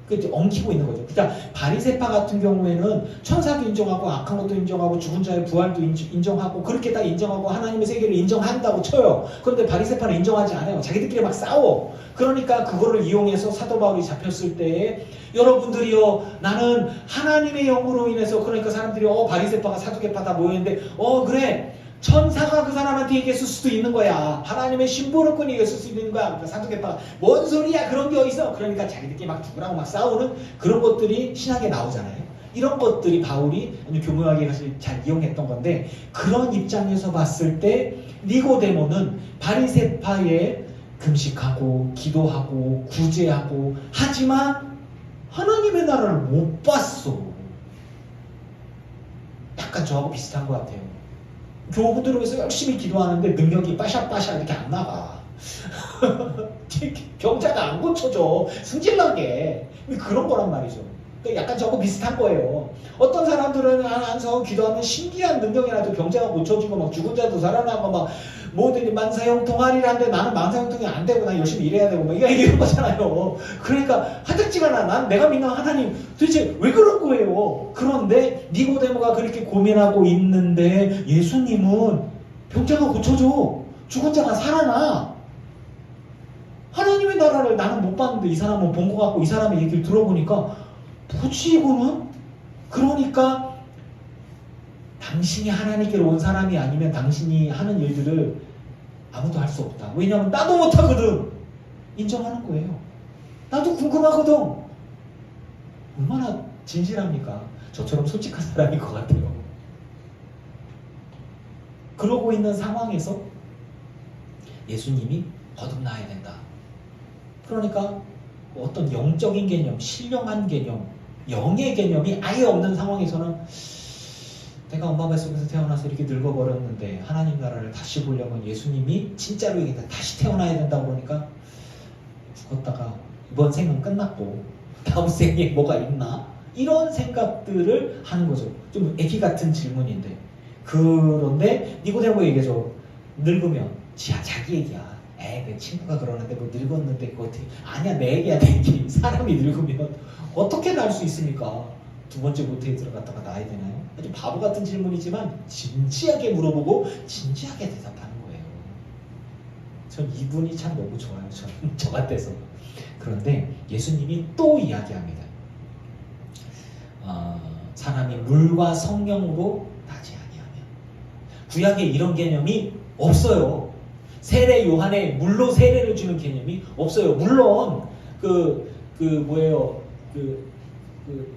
그게 엉키고 있는 거죠. 그러니까 바리새파 같은 경우에는 천사도 인정하고 악한 것도 인정하고 죽은 자의 부활도 인정하고 그렇게 다 인정하고 하나님의 세계를 인정한다고 쳐요. 그런데 바리새파는 인정하지 않아요. 자기들끼리 막 싸워. 그러니까 그거를 이용해서 사도 바울이 잡혔을 때에, 여러분들이요, 나는 하나님의 영으로 인해서, 그러니까 사람들이 바리새파가 사두개파 다 모였는데 그래, 천사가 그 사람한테 얘기했을 수도 있는 거야. 하나님의 심부름꾼이 얘기했을 수도 있는 거야. 그러니까 사두개파가 뭔 소리야, 그런 게 어딨어. 그러니까 자기들끼리 막 죽으라고 막 싸우는 그런 것들이 신학에 나오잖아요. 이런 것들이 바울이 아주 교묘하게 사실 잘 이용했던 건데, 그런 입장에서 봤을 때 니고데모는 바리새파에 금식하고 기도하고 구제하고 하지만 하나님의 나라를 못 봤어. 약간 저하고 비슷한 것 같아요. 교우들을 위해서 열심히 기도하는데 능력이 빠샤빠샤 이렇게 안 나가. 병자가 안 고쳐져. 승질나게. 그런 거란 말이죠. 약간 저거 비슷한 거예요. 어떤 사람들은 안서 기도하면 신기한 능력이라도 병자가 고쳐지고 막 죽은 자도 살아나고 막 뭐든지 만사형통하리라는데 나는 만사형통이 안 되고 난 열심히 일해야 되고 막 이런 거잖아요. 그러니까 하득지가 난 내가 믿는 하나님 도대체 왜 그런 거예요? 그런데 니고데모가 그렇게 고민하고 있는데 예수님은 병자가 고쳐져. 죽은 자가 살아나. 하나님의 나라를 나는 못 봤는데 이 사람은 본 것 같고 이 사람의 얘기를 들어보니까 뭐지 이거는? 그러니까 당신이 하나님께로 온 사람이 아니면 당신이 하는 일들을 아무도 할 수 없다. 왜냐하면 나도 못하거든. 인정하는 거예요. 나도 궁금하거든. 얼마나 진실합니까? 저처럼 솔직한 사람일 것 같아요. 그러고 있는 상황에서 예수님이 거듭나야 된다. 그러니까 어떤 영적인 개념, 신령한 개념, 영의 개념이 아예 없는 상황에서는 내가 엄마 뱃속에서 태어나서 이렇게 늙어버렸는데 하나님 나라를 다시 보려면 예수님이 진짜로 다시 태어나야 된다고 그러니까 죽었다가 이번 생은 끝났고 다음 생에 뭐가 있나? 이런 생각들을 하는 거죠. 좀 애기 같은 질문인데 그런데 니고데모에게서 늙으면 자기 얘기야. 내 친구가 그러는데 뭐 늙었는데 그거 어떻게 아니야 내 얘기야 내 얘기. 사람이 늙으면 어떻게 날 수 있습니까? 두 번째 모태에 들어갔다가 나야 되나요? 아주 바보 같은 질문이지만 진지하게 물어보고 진지하게 대답하는 거예요. 전 이분이 참 너무 좋아요. 저는 저 같아서. 그런데 예수님이 또 이야기합니다. 사람이 물과 성령으로 나지 아니하면. 구약에 이런 개념이 없어요. 세례 요한에 물로 세례를 주는 개념이 없어요. 물론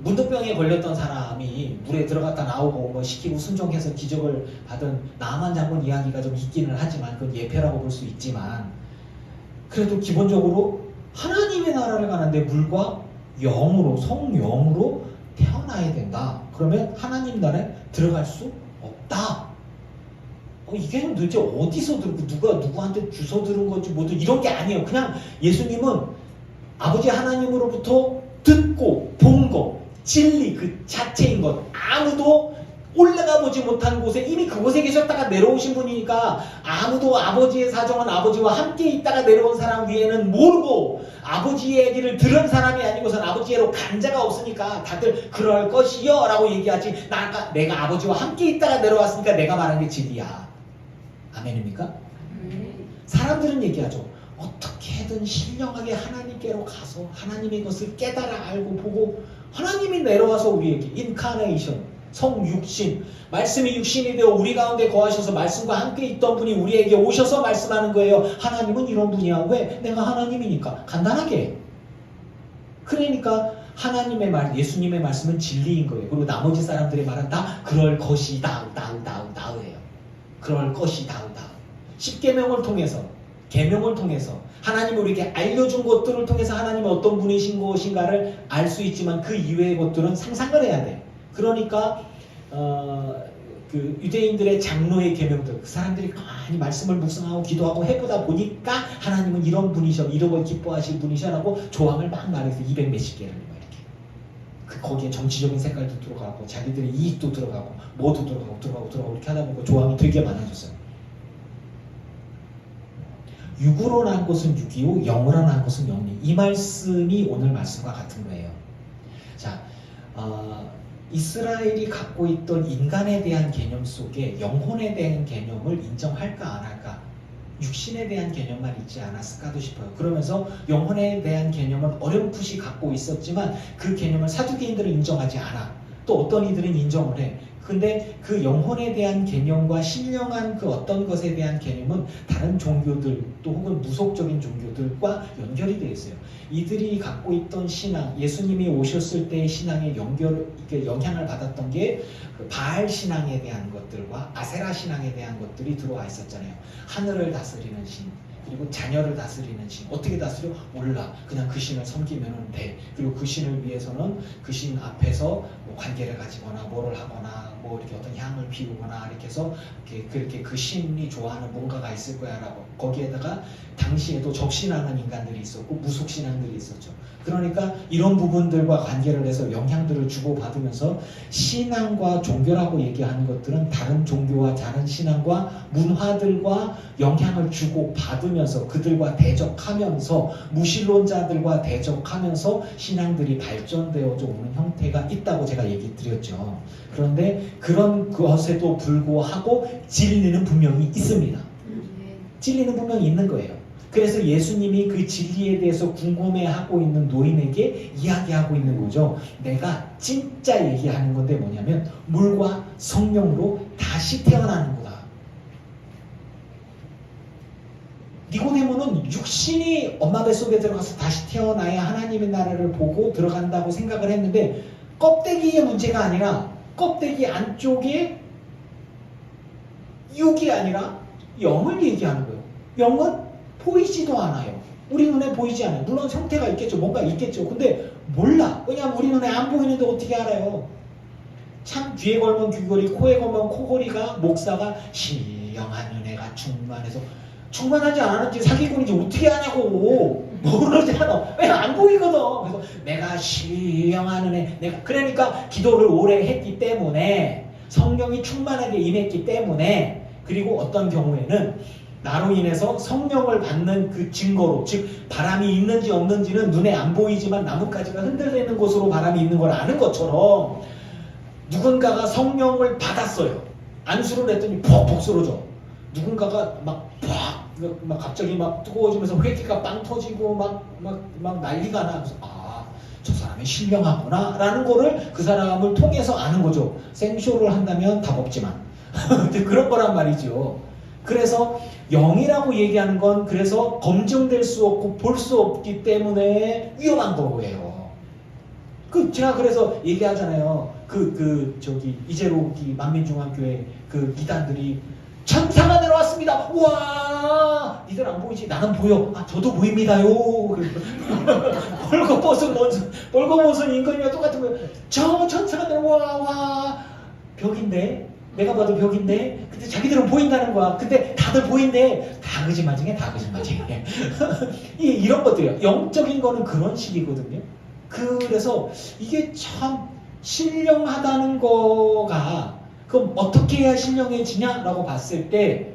문둥병에 걸렸던 사람이 물에 들어갔다 나오고 뭐 시키고 순종해서 기적을 받은 나만 장군 이야기가 좀 있기는 하지만 그건 예표라고 볼 수 있지만 그래도 기본적으로 하나님의 나라를 가는데 물과 영으로 성령으로 태어나야 된다. 그러면 하나님 나라에 들어갈 수 없다. 이게 도대체 어디서 들고 누가 누구한테 주워 들은 건지 뭐든 이런 게 아니에요. 그냥 예수님은 아버지 하나님으로부터 듣고 본 것, 진리 그 자체인 것, 아무도 올라가 보지 못한 곳에 이미 그곳에 계셨다가 내려오신 분이니까 아무도 아버지의 사정은 아버지와 함께 있다가 내려온 사람 위에는 모르고 아버지의 얘기를 들은 사람이 아니고선 아버지로 간 자가 없으니까 다들 그럴 것이요 라고 얘기하지 내가 아버지와 함께 있다가 내려왔으니까 내가 말한 게 진리야. 아멘입니까? 사람들은 얘기하죠. 어떻게든 신령하게 하나님께로 가서 하나님의 것을 깨달아 알고 보고 하나님이 내려와서 우리에게 인카네이션, 성육신, 말씀이 육신이 되어 우리 가운데 거하셔서 말씀과 함께 있던 분이 우리에게 오셔서 말씀하는 거예요. 하나님은 이런 분이야. 왜? 내가 하나님이니까. 간단하게. 그러니까 하나님의 말, 예수님의 말씀은 진리인 거예요. 그리고 나머지 사람들의 말은 다 그럴 것이다. 다우예요. 그럴 것이다. 십계명을 통해서 계명을 통해서 하나님이 우리에게 알려준 것들을 통해서 하나님이 어떤 분이신 것인가를 알 수 있지만 그 이외의 것들은 상상을 해야 돼. 그러니까 그 유대인들의 장로의 계명들 그 사람들이 많이 말씀을 묵상하고 기도하고 해보다 보니까 하나님은 이런 분이셔 이런 걸 기뻐하실 분이셔라고 조항을 막 말해서 200 몇십 개를 이렇게 거기에 정치적인 색깔도 들어가고 자기들의 이익도 들어가고 뭐도 들어가고 이렇게 하다 보니까 조항이 되게 많아졌어요. 육으로 난 것은 육이요 영으로 난 것은 영이. 이 말씀이 오늘 말씀과 같은 거예요. 자, 이스라엘이 갖고 있던 인간에 대한 개념 속에 영혼에 대한 개념을 인정할까 안 할까? 육신에 대한 개념만 있지 않았을까도 싶어요. 그러면서 영혼에 대한 개념은 어렴풋이 갖고 있었지만 그 개념을 사두개인들은 인정하지 않아. 또 어떤 이들은 인정을 해. 근데 그 영혼에 대한 개념과 신령한 그 어떤 것에 대한 개념은 다른 종교들 또 혹은 무속적인 종교들과 연결이 되어 있어요. 이들이 갖고 있던 신앙, 예수님이 오셨을 때의 신앙에 영향을 받았던 게 그 바알 신앙에 대한 것들과 아세라 신앙에 대한 것들이 들어와 있었잖아요. 하늘을 다스리는 신, 그리고 자녀를 다스리는 신. 어떻게 다스려? 몰라. 그냥 그 신을 섬기면 돼. 그리고 그 신을 위해서는 그 신 앞에서 뭐 관계를 가지거나 뭐를 하거나 뭐 이렇게 어떤 향을 피우거나 이렇게 해서 그렇게 그 신이 좋아하는 뭔가가 있을 거야라고. 거기에다가 당시에도 적신하는 인간들이 있었고 무속신앙들이 있었죠. 그러니까 이런 부분들과 관계를 해서 영향들을 주고받으면서 신앙과 종교라고 얘기하는 것들은 다른 종교와 다른 신앙과 문화들과 영향을 주고받으면서 그들과 대적하면서 무신론자들과 대적하면서 신앙들이 발전되어져 오는 형태가 있다고 제가 얘기 드렸죠. 그런데 그런 것에도 불구하고 진리는 분명히 있습니다. 진리는 분명히 있는 거예요. 그래서 예수님이 그 진리에 대해서 궁금해하고 있는 노인에게 이야기하고 있는 거죠. 내가 진짜 얘기하는 건데 뭐냐면 물과 성령으로 다시 태어나는 거다. 니고데모는 육신이 엄마 뱃속에 들어가서 다시 태어나야 하나님의 나라를 보고 들어간다고 생각을 했는데 껍데기의 문제가 아니라 껍데기 안쪽에 육이 아니라 영을 얘기하는 거예요. 영은 보이지도 않아요. 우리 눈에 보이지 않아요. 물론 형태가 있겠죠. 뭔가 있겠죠. 근데 몰라. 왜냐하면 우리 눈에 안 보이는데 어떻게 알아요? 참 귀에 걸면 귀걸이, 코에 걸면 코걸이가 목사가 신령한 은혜가 충만해서 충만하지 않았는지 사기꾼인지 어떻게 아냐고. 모르잖아. 왜 안 보이거든. 그래서 내가 신령한 은혜, 내가 그러니까 기도를 오래 했기 때문에 성령이 충만하게 임했기 때문에 그리고 어떤 경우에는 나로 인해서 성령을 받는 그 증거로 즉 바람이 있는지 없는지는 눈에 안 보이지만 나뭇가지가 흔들리는 곳으로 바람이 있는 걸 아는 것처럼 누군가가 성령을 받았어요. 안수를 했더니 퍽퍽 쓰러져. 누군가가 막 갑자기 막 뜨거워지면서 회기가 빵 터지고 막 난리가 나. 그래서 저 사람이 신령하구나 라는 거를 그 사람을 통해서 아는 거죠. 생쇼를 한다면 답 없지만 그런 거란 말이죠. 그래서 영이라고 얘기하는 건 그래서 검증될 수 없고 볼 수 없기 때문에 위험한 거예요. 제가 그래서 얘기하잖아요. 저기 이재로기 만민중앙교회 그 이단들이 천사가 내려왔습니다. 우와, 니들 안 보이지? 나는 보여. 저도 보입니다요. 벌거벗은 인간이랑 똑같은 거예요. 저 천사가 내려와. 와, 벽인데. 내가 봐도 벽인데. 근데 자기들은 보인다는 거야. 근데 다들 보인대. 다 거짓말쟁이, 다 거짓말쟁이. 이런 것들이요. 영적인 거는 그런 식이거든요. 그래서 이게 참 신령하다는 거가 그럼 어떻게 해야 신령해지냐라고 봤을 때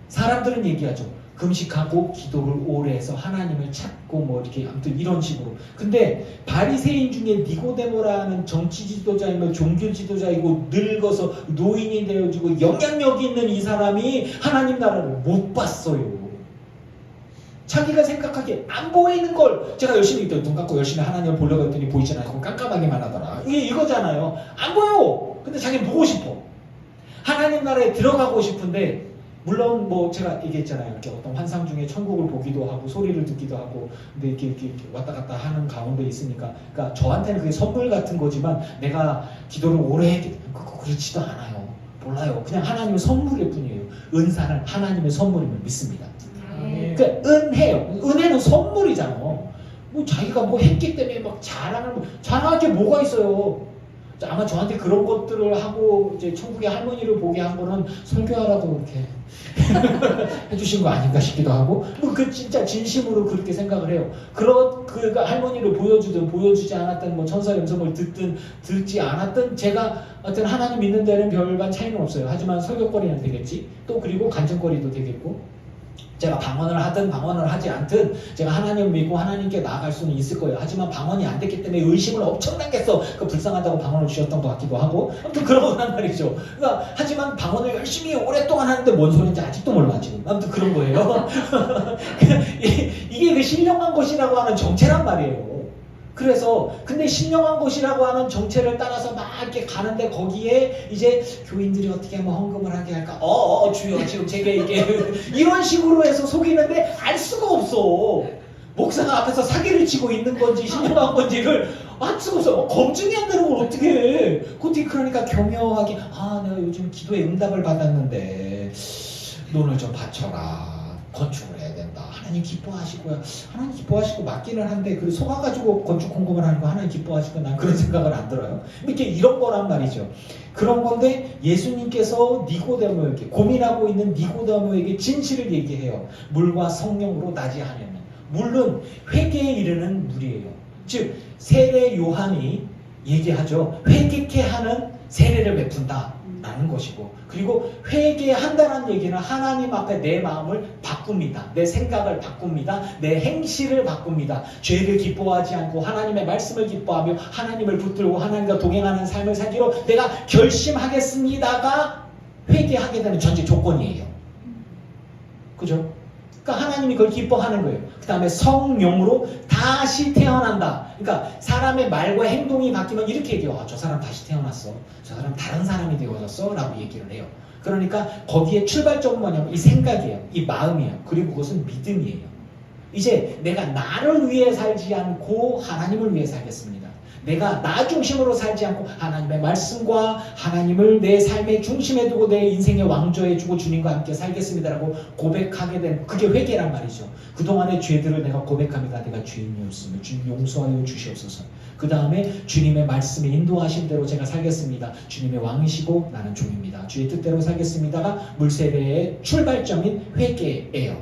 사람들은 얘기하죠. 금식하고 기도를 오래 해서 하나님을 찾고 뭐 이렇게 아무튼 이런 식으로. 근데 바리새인 중에 니고데모라는 정치 지도자이며 종교 지도자이고 늙어서 노인이 되어지고 영향력 있는 이 사람이 하나님 나라를 못 봤어요. 자기가 생각하기에 안 보이는 걸 제가 열심히 눈 감고 열심히 하나님을 보려고 했더니 보이지 않고 깜깜하게만 하더라. 이게 이거잖아요. 안 보여. 근데 자기는 보고 싶어. 하나님 나라에 들어가고 싶은데 물론 뭐 제가 얘기했잖아요. 이렇게 어떤 환상 중에 천국을 보기도 하고 소리를 듣기도 하고 근데 이렇게 왔다 갔다 하는 가운데 있으니까 그러니까 저한테는 그게 선물 같은 거지만 내가 기도를 오래 했기 때문에 그렇지도 않아요. 몰라요. 그냥 하나님의 선물일 뿐이에요. 은사는 하나님의 선물임을 믿습니다. 그러니까 은혜요. 은혜는 선물이잖아. 뭐 자기가 뭐 했기 때문에 막 자랑할 게 뭐가 있어요. 아마 저한테 그런 것들을 하고 이제 천국의 할머니를 보게 한 거는 설교하라고 이렇게 해주신 거 아닌가 싶기도 하고 그 진짜 진심으로 그렇게 생각을 해요. 그 할머니를 보여주든 보여주지 않았든 뭐 천사의 음성을 듣지 않았든 제가 어떤 하나님 믿는 데는 별반 차이는 없어요. 하지만 설교거리는 되겠지. 또 그리고 간증거리도 되겠고 제가 방언을 하든 방언을 하지 않든 제가 하나님을 믿고 하나님께 나아갈 수는 있을 거예요. 하지만 방언이 안 됐기 때문에 의심을 엄청나게 했어. 불쌍하다고 방언을 주셨던 것 같기도 하고 아무튼 그런 거란 말이죠. 그러니까 하지만 방언을 열심히 오랫동안 하는데 뭔 소리인지 아직도 몰라 지금. 아무튼 그런 거예요. 이게 그 신령한 것이라고 하는 정체란 말이에요. 그래서 근데 신령한 것이라고 하는 정체를 따라서 막 이렇게 가는데 거기에 이제 교인들이 어떻게 뭐 헌금을 하게 할까? 주여 지금 제게 이게 이런 식으로 해서 속이는데 알 수가 없어. 목사가 앞에서 사기를 치고 있는 건지 신령한 건지를 알 수가 없어. 검증이 안 되는 걸 어떻게 해? 어떻게 그러니까 교묘하게 내가 요즘 기도에 응답을 받았는데 돈을 좀 바쳐라. 건축을 해야 된다. 하나님 기뻐하시고요. 하나님 기뻐하시고 맞기는 한데 그 속아가지고 건축 공급을 하는 거 하나님 기뻐하시고 난 그런 생각은 안 들어요. 이렇게 이런 거란 말이죠. 그런 건데 예수님께서 니고데모에게 고민하고 있는 니고데모에게 진실을 얘기해요. 물과 성령으로 나지하려면 물은 회개에 이르는 물이에요. 즉 세례 요한이 얘기하죠. 회개케 하는 세례를 베푼다. 라는 것이고 그리고 회개한다는 얘기는 하나님 앞에 내 마음을 바꿉니다. 내 생각을 바꿉니다. 내 행실을 바꿉니다. 죄를 기뻐하지 않고 하나님의 말씀을 기뻐하며 하나님을 붙들고 하나님과 동행하는 삶을 살기로 내가 결심하겠습니다가 회개하게 되는 전제 조건이에요. 그죠? 그러니까 하나님이 그걸 기뻐하는 거예요. 그 다음에 성령으로 다시 태어난다. 그러니까 사람의 말과 행동이 바뀌면 이렇게 얘기해요. 저 사람 다시 태어났어. 저 사람 다른 사람이 되어졌어. 라고 얘기를 해요. 그러니까 거기에 출발점은 뭐냐면 이 생각이에요. 이 마음이에요. 그리고 그것은 믿음이에요. 이제 내가 나를 위해 살지 않고 하나님을 위해 살겠습니다. 내가 나 중심으로 살지 않고 하나님의 말씀과 하나님을 내 삶의 중심에 두고 내 인생의 왕조에 주고 주님과 함께 살겠습니다라고 고백하게 된 그게 회개란 말이죠. 그동안의 죄들을 내가 고백합니다. 내가 죄인이었으면 주님 용서하여 주시옵소서. 그 다음에 주님의 말씀에 인도하신 대로 제가 살겠습니다. 주님의 왕이시고 나는 종입니다. 주의 뜻대로 살겠습니다가 물세례의 출발점인 회개예요.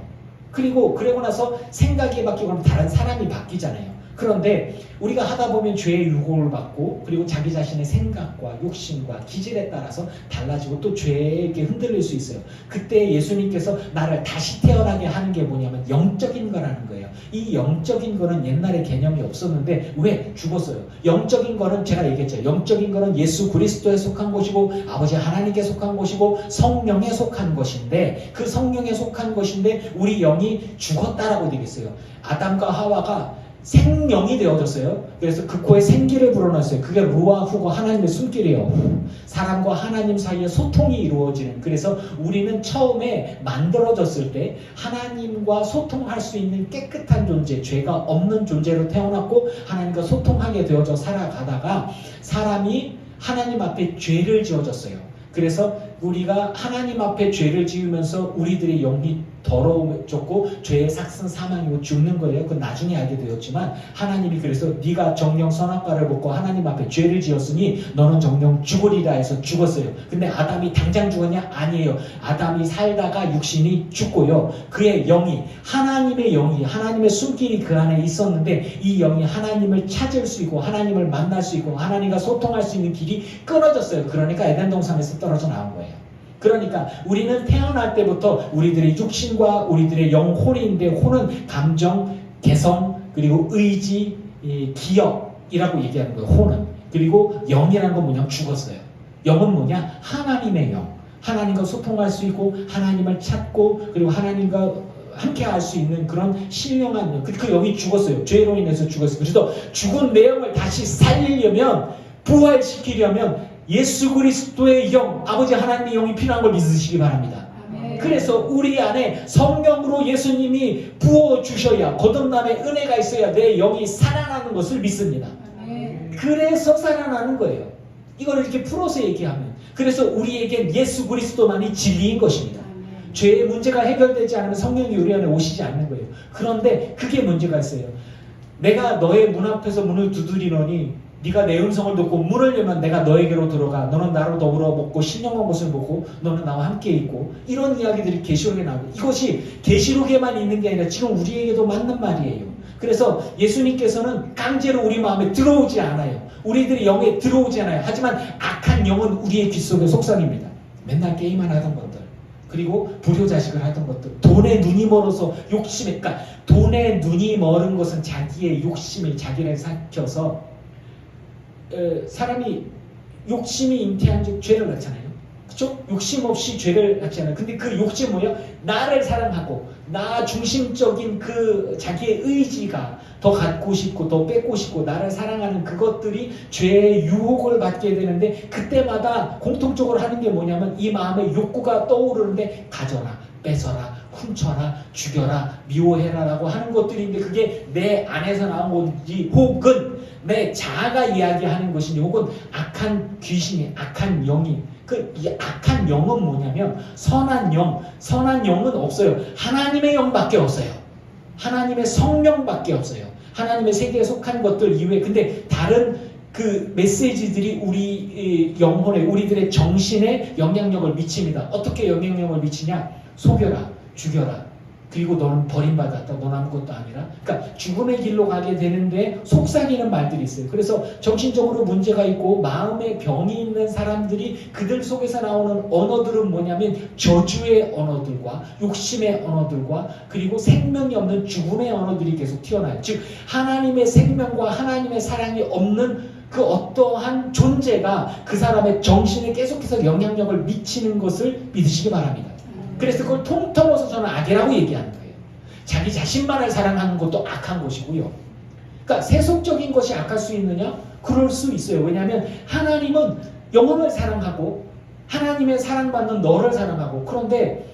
그리고 나서 생각이 바뀌고 그럼 다른 사람이 바뀌잖아요. 그런데 우리가 하다 보면 죄의 유혹을 받고 그리고 자기 자신의 생각과 욕심과 기질에 따라서 달라지고 또 죄에게 흔들릴 수 있어요. 그때 예수님께서 나를 다시 태어나게 하는 게 뭐냐면 영적인 거라는 거예요. 이 영적인 거는 옛날에 개념이 없었는데 왜? 죽었어요. 영적인 거는 제가 얘기했죠. 영적인 거는 예수 그리스도에 속한 것이고 아버지 하나님께 속한 것이고 성령에 속한 것인데 그 성령에 속한 것인데 우리 영이 죽었다라고 되어 있어요. 아담과 하와가 생명이 되어졌어요. 그래서 그 코에 생기를 불어넣었어요. 그게 루아 후고 하나님의 숨길이에요. 사람과 하나님 사이에 소통이 이루어지는. 그래서 우리는 처음에 만들어졌을 때 하나님과 소통할 수 있는 깨끗한 존재, 죄가 없는 존재로 태어났고 하나님과 소통하게 되어져 살아가다가 사람이 하나님 앞에 죄를 지어졌어요. 그래서 우리가 하나님 앞에 죄를 지으면서 우리들의 영이 더러워졌고 죄의 삭슨 사망이고 죽는 거예요. 그건 나중에 알게 되었지만 하나님이 그래서 네가 정령 선악과를 먹고 하나님 앞에 죄를 지었으니 너는 정령 죽으리라 해서 죽었어요. 근데 아담이 당장 죽었냐? 아니에요. 아담이 살다가 육신이 죽고요. 그의 영이 하나님의 영이 하나님의 숨길이 그 안에 있었는데 이 영이 하나님을 찾을 수 있고 하나님을 만날 수 있고 하나님과 소통할 수 있는 길이 끊어졌어요. 그러니까 에덴 동산에서 떨어져 나온 거예요. 그러니까 우리는 태어날 때부터 우리들의 육신과 우리들의 영혼인데 혼은 감정, 개성, 그리고 의지, 기억이라고 얘기하는 거예요. 혼은. 그리고 영이라는 건 뭐냐면 죽었어요. 영은 뭐냐? 하나님의 영. 하나님과 소통할 수 있고 하나님을 찾고 그리고 하나님과 함께 할 수 있는 그런 신령한 영. 그 영이 죽었어요. 죄로 인해서 죽었어요. 그래서 죽은 내 영을 다시 살리려면 부활시키려면 예수 그리스도의 영, 아버지 하나님의 영이 필요한 걸 믿으시기 바랍니다. 아멘. 그래서 우리 안에 성령으로 예수님이 부어주셔야 거듭남의 은혜가 있어야 내 영이 살아나는 것을 믿습니다. 아멘. 그래서 살아나는 거예요. 이걸 이렇게 풀어서 얘기하면 그래서 우리에겐 예수 그리스도만이 진리인 것입니다. 아멘. 죄의 문제가 해결되지 않으면 성령이 우리 안에 오시지 않는 거예요. 그런데 그게 문제가 있어요. 내가 너의 문 앞에서 문을 두드리노니 네가 내 음성을 듣고 문을 열면 내가 너에게로 들어가 너는 나로 더불어 먹고 신령한 것을 먹고 너는 나와 함께 있고 이런 이야기들이 계시록에 나오고 이것이 계시록에만 있는 게 아니라 지금 우리에게도 맞는 말이에요. 그래서 예수님께서는 강제로 우리 마음에 들어오지 않아요. 우리들의 영에 들어오지 않아요. 하지만 악한 영은 우리의 귀 속에 속삭입니다. 맨날 게임만 하던 것들 그리고 불효자식을 하던 것들 돈에 눈이 멀어서 욕심에 그러니까 돈에 눈이 멀은 것은 자기의 욕심이 자기를 삭혀서 사람이 욕심이 잉태한 즉 죄를 낳잖아요. 그렇죠? 욕심 없이 죄를 낳잖아요. 근데 그 욕심 뭐예요? 나를 사랑하고 나 중심적인 그 자기의 의지가 더 갖고 싶고 더 뺏고 싶고 나를 사랑하는 그것들이 죄의 유혹을 받게 되는데 그때마다 공통적으로 하는 게 뭐냐면 이 마음의 욕구가 떠오르는데 가져라, 뺏어라, 훔쳐라, 죽여라, 미워해라 라고 하는 것들인데 그게 내 안에서 나온 건지 혹은 내 자아가 이야기하는 것인지 혹은 악한 귀신이 악한 영이 이 악한 영은 뭐냐면 선한 영은 없어요. 하나님의 영밖에 없어요. 하나님의 성령밖에 없어요. 하나님의 세계에 속한 것들 이외에 근데 다른 그 메시지들이 우리 영혼에 우리들의 정신에 영향력을 미칩니다. 어떻게 영향력을 미치냐? 속여라, 죽여라. 그리고 너는 버림받았다. 넌 아무것도 아니라. 그러니까 죽음의 길로 가게 되는데 속삭이는 말들이 있어요. 그래서 정신적으로 문제가 있고 마음에 병이 있는 사람들이 그들 속에서 나오는 언어들은 뭐냐면 저주의 언어들과 욕심의 언어들과 그리고 생명이 없는 죽음의 언어들이 계속 튀어나와요. 즉 하나님의 생명과 하나님의 사랑이 없는 그 어떠한 존재가 그 사람의 정신에 계속해서 영향력을 미치는 것을 믿으시기 바랍니다. 그래서 그걸 통틀어서 저는 악이라고 얘기하는 거예요. 자기 자신만을 사랑하는 것도 악한 것이고요. 그러니까 세속적인 것이 악할 수 있느냐? 그럴 수 있어요. 왜냐하면 하나님은 영혼을 사랑하고 하나님의 사랑받는 너를 사랑하고, 그런데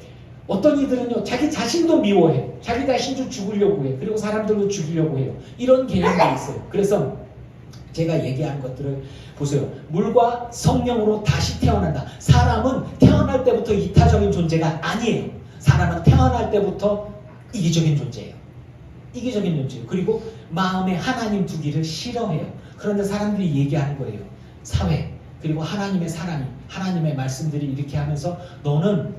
어떤 이들은요 자기 자신도 미워해. 자기 자신도 죽으려고 해. 그리고 사람들도 죽이려고 해요. 이런 개념이 있어요. 그래서 제가 얘기한 것들을 보세요. 물과 성령으로 다시 태어난다. 사람은 태어날 때부터 이타적인 존재가 아니에요. 사람은 태어날 때부터 이기적인 존재예요. 이기적인 존재예요. 그리고 마음에 하나님 두기를 싫어해요. 그런데 사람들이 얘기하는 거예요. 사회 그리고 하나님의 사랑이, 하나님의 말씀들이 이렇게 하면서 너는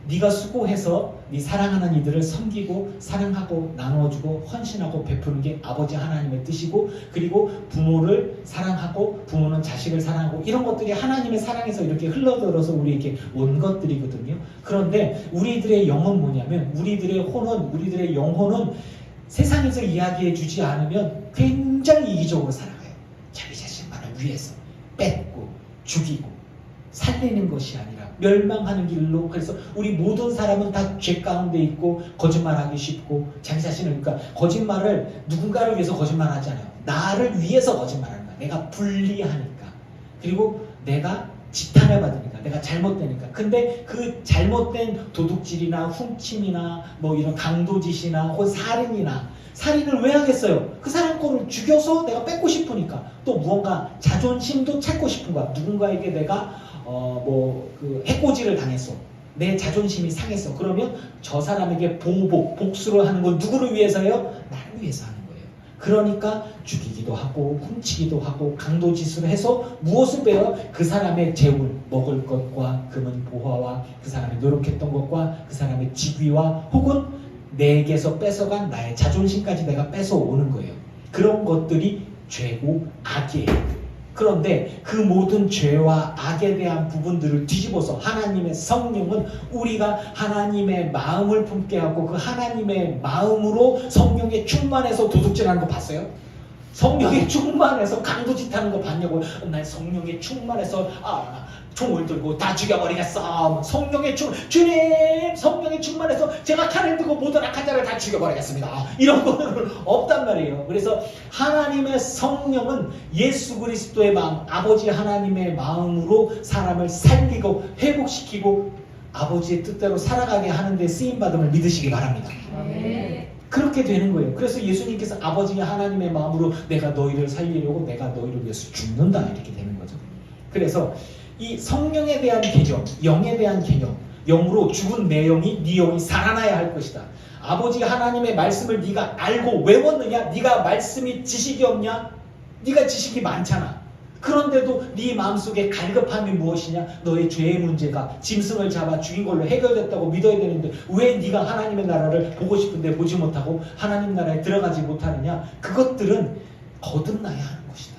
네가 수고해서 네 사랑하는 이들을 섬기고 사랑하고 나누어주고 헌신하고 베푸는 게 아버지 하나님의 뜻이고, 그리고 부모를 사랑하고 부모는 자식을 사랑하고, 이런 것들이 하나님의 사랑에서 이렇게 흘러들어서 우리에게 온 것들이거든요. 그런데 우리들의 영은 뭐냐면, 우리들의 영혼은 세상에서 이야기해 주지 않으면 굉장히 이기적으로 살아가요. 자기 자신만을 위해서 뺏고 죽이고 살리는 것이 아니라 멸망하는 길로. 그래서 우리 모든 사람은 다 죄 가운데 있고 거짓말하기 쉽고, 자기 자신을, 그러니까 거짓말을 누군가를 위해서 거짓말하지 않아요. 나를 위해서 거짓말하는 거야. 내가 불리하니까, 그리고 내가 지탄을 받으니까, 내가 잘못되니까. 근데 그 잘못된 도둑질이나 훔침이나 뭐 이런 강도짓이나 혹은 살인을 왜 하겠어요? 그 사람 거를 죽여서 내가 뺏고 싶으니까. 또 무언가 자존심도 찾고 싶은 거야. 누군가에게 내가 그 해코지를 당했어. 내 자존심이 상했어. 그러면 저 사람에게 복수를 하는 건 누구를 위해서요? 나를 위해서 하는 거예요. 그러니까 죽이기도 하고 훔치기도 하고 강도짓을 해서 무엇을 빼요? 그 사람의 재물, 먹을 것과 금은 보화와 그 사람이 노력했던 것과 그 사람의 직위와 혹은 내게서 뺏어간 나의 자존심까지 내가 뺏어오는 거예요. 그런 것들이 죄고 악이에요. 그런데 그 모든 죄와 악에 대한 부분들을 뒤집어서 하나님의 성령은 우리가 하나님의 마음을 품게 하고, 그 하나님의 마음으로 성령에 충만해서 도둑질하는 거 봤어요? 성령에 충만해서 강도짓하는 거 봤냐고요? 난 성령에 충만해서 총을 들고 다 죽여버리겠어. 주님 성령에 충만해서 제가 칼을 들고 모든 악한 자를 다 죽여버리겠습니다. 이런 거는 없단 말이에요. 그래서 하나님의 성령은 예수 그리스도의 마음, 아버지 하나님의 마음으로 사람을 살리고 회복시키고 아버지의 뜻대로 살아가게 하는 데 쓰임받음을 믿으시기 바랍니다. 그렇게 되는 거예요. 그래서 예수님께서 아버지 하나님의 마음으로 내가 너희를 살리려고 내가 너희를 위해서 죽는다, 이렇게 되는 거죠. 그래서 이 성령에 대한 개념, 영에 대한 개념, 영으로 죽은 내 영이 네 영이 살아나야 할 것이다. 아버지 하나님의 말씀을 네가 알고 외웠느냐? 네가 말씀이 지식이 없냐? 네가 지식이 많잖아. 그런데도 네 마음속에 갈급함이 무엇이냐? 너의 죄의 문제가 짐승을 잡아 죽인 걸로 해결됐다고 믿어야 되는데 왜 네가 하나님의 나라를 보고 싶은데 보지 못하고 하나님 나라에 들어가지 못하느냐? 그것들은 거듭나야 하는 것이다.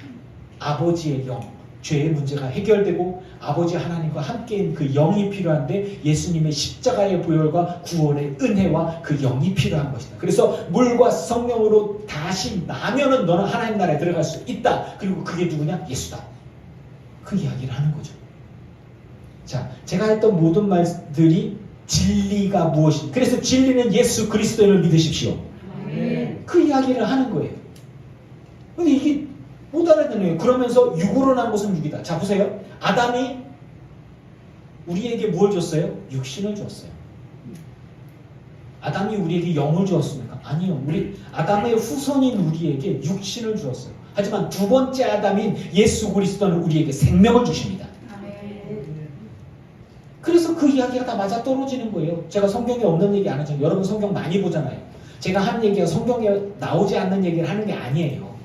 아버지의 영, 죄의 문제가 해결되고 아버지 하나님과 함께인 그 영이 필요한데 예수님의 십자가의 보혈과 구원의 은혜와 그 영이 필요한 것이다. 그래서 물과 성령으로 다시 나면은 너는 하나님 나라에 들어갈 수 있다. 그리고 그게 누구냐? 예수다. 그 이야기를 하는 거죠. 자, 제가 했던 모든 말들이 진리가 무엇인가. 그래서 진리는 예수 그리스도를 믿으십시오. 그 이야기를 하는 거예요. 근데 이게 못 알아듣네요. 그러면서 육으로 난 것은 육이다. 자, 보세요. 아담이 우리에게 뭘 줬어요? 육신을 줬어요. 아담이 우리에게 영을 주었습니까? 아니요. 아담의 후손인 우리에게 육신을 주었어요. 하지만 두 번째 아담인 예수 그리스도는 우리에게 생명을 주십니다. 그래서 그 이야기가 다 맞아 떨어지는 거예요. 제가 성경에 없는 얘기 안 하잖아요. 여러분 성경 많이 보잖아요. 제가 하는 얘기가 성경에 나오지 않는 얘기를 하는 게 아니에요.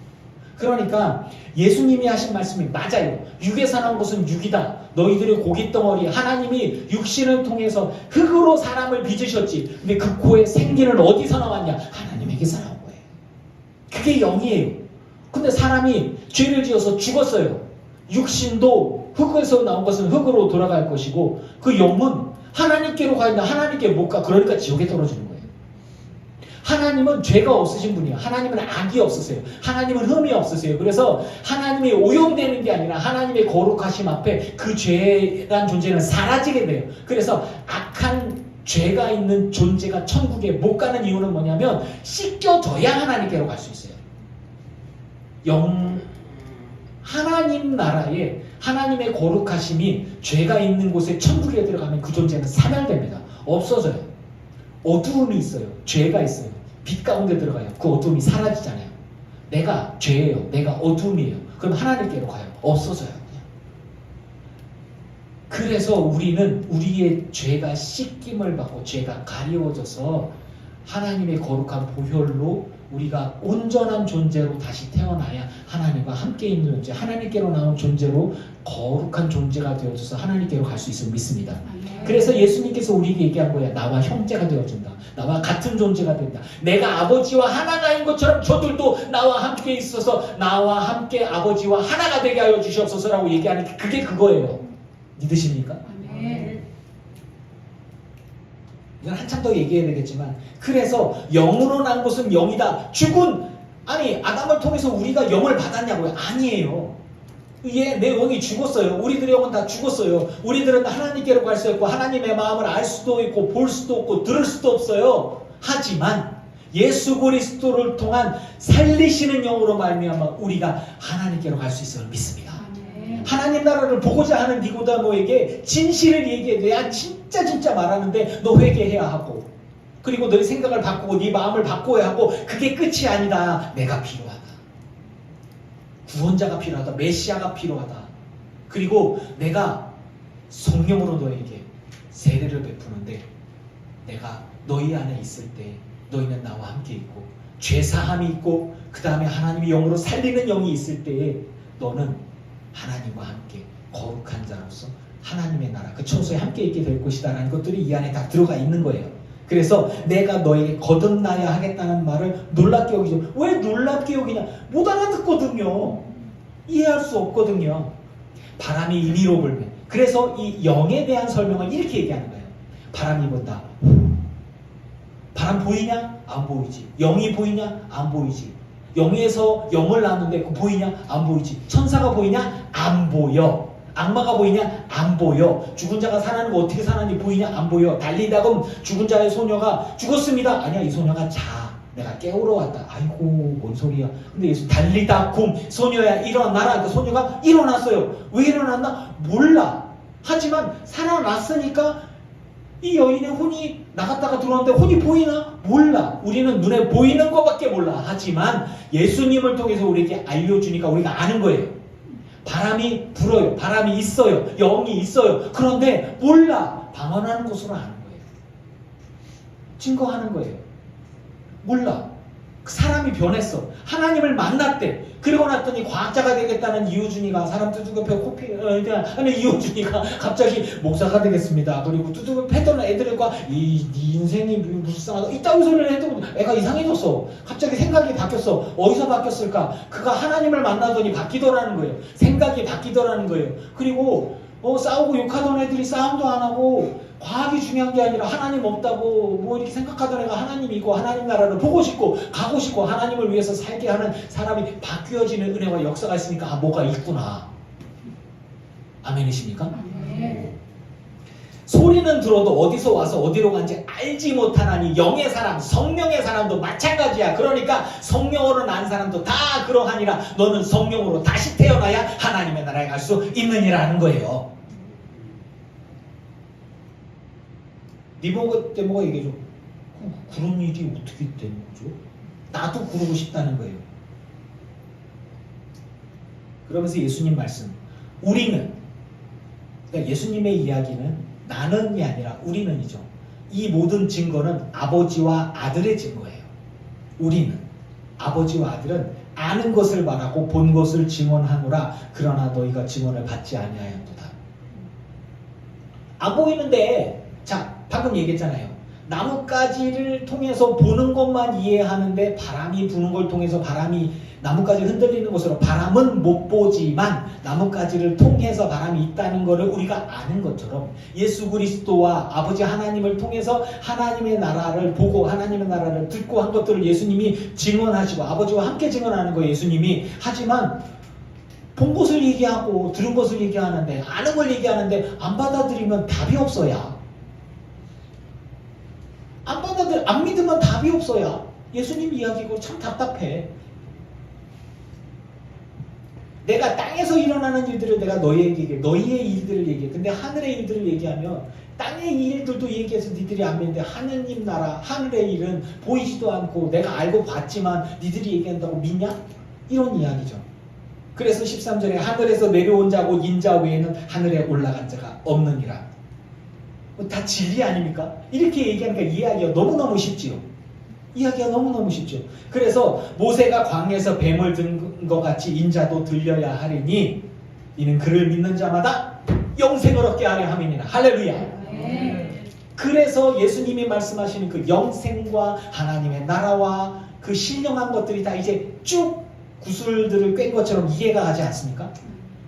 그러니까 예수님이 하신 말씀이 맞아요. 육에서 난 것은 육이다. 너희들의 고깃덩어리, 하나님이 육신을 통해서 흙으로 사람을 빚으셨지. 근데 그 코에 생기는 어디서 나왔냐? 하나님에게서 나온 거예요. 그게 영이에요. 근데 사람이 죄를 지어서 죽었어요. 육신도 흙에서 나온 것은 흙으로 돌아갈 것이고 그 영은 하나님께로 가 있는데 하나님께 못 가. 그러니까 지옥에 떨어지는 거예요. 하나님은 죄가 없으신 분이에요. 하나님은 악이 없으세요. 하나님은 흠이 없으세요. 그래서 하나님이 오염되는 게 아니라 하나님의 거룩하심 앞에 그 죄란 존재는 사라지게 돼요. 그래서 악한 죄가 있는 존재가 천국에 못 가는 이유는 뭐냐면 씻겨져야 하나님께로 갈 수 있어요. 하나님 나라에 하나님의 거룩하심이 죄가 있는 곳에 천국에 들어가면 그 존재는 사멸됩니다. 없어져요. 어두움이 있어요. 죄가 있어요. 빛 가운데 들어가요. 그 어두움이 사라지잖아요. 내가 죄예요. 내가 어두움이에요. 그럼 하나님께로 가요. 없어져요. 그냥. 그래서 우리는 우리의 죄가 씻김을 받고 죄가 가리워져서 하나님의 거룩한 보혈로 우리가 온전한 존재로 다시 태어나야 하나님과 함께 있는 존재, 하나님께로 나온 존재로 거룩한 존재가 되어져서 하나님께로 갈 수 있음을 믿습니다. 그래서 예수님께서 우리에게 얘기한 거야. 나와 형제가 되어준다. 나와 같은 존재가 된다. 내가 아버지와 하나가인 것처럼 저들도 나와 함께 있어서 나와 함께 아버지와 하나가 되게 하여 주시옵소서라고 얘기하는 게 그게 그거예요. 믿으십니까? 이건 한참 더 얘기해야 되겠지만, 그래서 영으로 난 것은 영이다. 죽은, 아니 아담을 통해서 우리가 영을 받았냐고요? 아니에요. 내 영이 죽었어요. 우리들의 영은 다 죽었어요. 우리들은 하나님께로 갈 수 없고 하나님의 마음을 알 수도 있고 볼 수도 없고 들을 수도 없어요. 하지만 예수 그리스도를 통한 살리시는 영으로 말미암아 우리가 하나님께로 갈 수 있음을 믿습니다. 하나님 나라를 보고자 하는 니고데모에게 진실을 얘기해. 내가 진짜 말하는데 너 회개해야 하고, 그리고 너의 생각을 바꾸고 네 마음을 바꿔야 하고, 그게 끝이 아니다. 내가 필요하다. 구원자가 필요하다. 메시아가 필요하다. 그리고 내가 성령으로 너에게 세례를 베푸는데 내가 너희 안에 있을 때 너희는 나와 함께 있고 죄사함이 있고 그 다음에 하나님이 영으로 살리는 영이 있을 때에 너는 하나님과 함께 거룩한 자로서 하나님의 나라 그 처소에 함께 있게 될 것이다 라는 것들이 이 안에 다 들어가 있는 거예요. 그래서 내가 너에게 거듭나야 하겠다는 말을 놀랍게 여기죠. 왜 놀랍게 여기냐? 못 알아듣거든요. 이해할 수 없거든요. 바람이 임의로 불면. 그래서 이 영에 대한 설명을 이렇게 얘기하는 거예요. 바람이 분다. 바람 보이냐? 안 보이지. 영이 보이냐? 안 보이지. 영에서 영을 낳는데 그 보이냐? 안 보이지. 천사가 보이냐? 안 보여. 악마가 보이냐? 안 보여. 죽은 자가 살아나는 거 어떻게 살아나는지 보이냐? 안 보여. 달리다금 죽은 자의 소녀가 죽었습니다. 아니야, 이 소녀가 자. 내가 깨우러 왔다. 아이고, 뭔 소리야. 근데 예수 달리다 굼 소녀야 일어나라. 그 소녀가 일어났어요. 왜 일어났나? 몰라. 하지만 살아났으니까 이 여인의 혼이 나갔다가 들어왔는데 혼이 보이나? 몰라. 우리는 눈에 보이는 것밖에 몰라. 하지만 예수님을 통해서 우리에게 알려주니까 우리가 아는 거예요. 바람이 불어요. 바람이 있어요. 영이 있어요. 그런데 몰라. 방언하는 것으로 아는 거예요. 증거하는 거예요. 몰라. 그 사람이 변했어. 하나님을 만났대. 그러고 났더니 과학자가 되겠다는 이호준이가 사람 두둑옆에 아니 이호준이가 갑자기 목사가 되겠습니다. 그리고 두둑옆에 했던 애들과 네 인생이 불쌍하다 이따위 소리를 해도 애가 이상해졌어. 갑자기 생각이 바뀌었어. 어디서 바뀌었을까? 그가 하나님을 만나더니 바뀌더라는 거예요. 생각이 바뀌더라는 거예요. 그리고 싸우고 욕하던 애들이 싸움도 안 하고 과학이 중요한 게 아니라 하나님 없다고 뭐 이렇게 생각하던 애가 하나님이 있고 하나님 나라를 보고 싶고 가고 싶고 하나님을 위해서 살게 하는 사람이 바뀌어지는 은혜와 역사가 있으니까 뭐가 있구나. 아멘이십니까? 네. 소리는 들어도 어디서 와서 어디로 간지 알지 못하나니 영의 사람 성령의 사람도 마찬가지야. 그러니까 성령으로 난 사람도 다 그러하니라. 너는 성령으로 다시 태어나야 하나님의 나라에 갈 수 있느니라는 거예요. 니모데모가 얘기해줘. 그런 일이 어떻게 된 거죠? 나도 그러고 싶다는 거예요. 그러면서 예수님 말씀. 우리는, 그러니까 예수님의 이야기는 나는이 아니라 우리는이죠. 이 모든 증거는 아버지와 아들의 증거예요. 우리는, 아버지와 아들은 아는 것을 말하고 본 것을 증언하노라. 그러나 너희가 증언을 받지 아니하였도다. 안 보이는데, 자, 방금 얘기했잖아요. 나뭇가지를 통해서 보는 것만 이해하는데 바람이 부는 걸 통해서 바람이 나뭇가지 흔들리는 것으로 바람은 못 보지만 나뭇가지를 통해서 바람이 있다는 것을 우리가 아는 것처럼 예수 그리스도와 아버지 하나님을 통해서 하나님의 나라를 보고 하나님의 나라를 듣고 한 것들을 예수님이 증언하시고 아버지와 함께 증언하는 거예요. 예수님이. 하지만 본 것을 얘기하고 들은 것을 얘기하는데 아는 걸 얘기하는데 안 받아들이면 답이 없어야. 성도들 안 믿으면 답이 없어야. 예수님 이야기고 참 답답해. 내가 땅에서 일어나는 일들을 내가 너희에게 얘기해. 너희의 일들을 얘기해. 근데 하늘의 일들을 얘기하면 땅의 일들도 얘기해서 니들이 안 믿는데 하느님 나라, 하늘의 일은 보이지도 않고 내가 알고 봤지만 니들이 얘기한다고 믿냐? 이런 이야기죠. 그래서 13절에 하늘에서 내려온 자고 인자 외에는 하늘에 올라간 자가 없느니라. 다 진리 아닙니까? 이렇게 얘기하니까 이해하기가 너무너무 쉽지요. 이야기가 너무너무 쉽죠. 그래서 모세가 광야에서 뱀을 든 것 같이 인자도 들려야 하리니 이는 그를 믿는 자마다 영생을 얻게 하려 함이니라. 할렐루야. 그래서 예수님이 말씀하시는 그 영생과 하나님의 나라와 그 신령한 것들이 다 이제 쭉 구슬들을 꿰는 것처럼 이해가 가지 않습니까?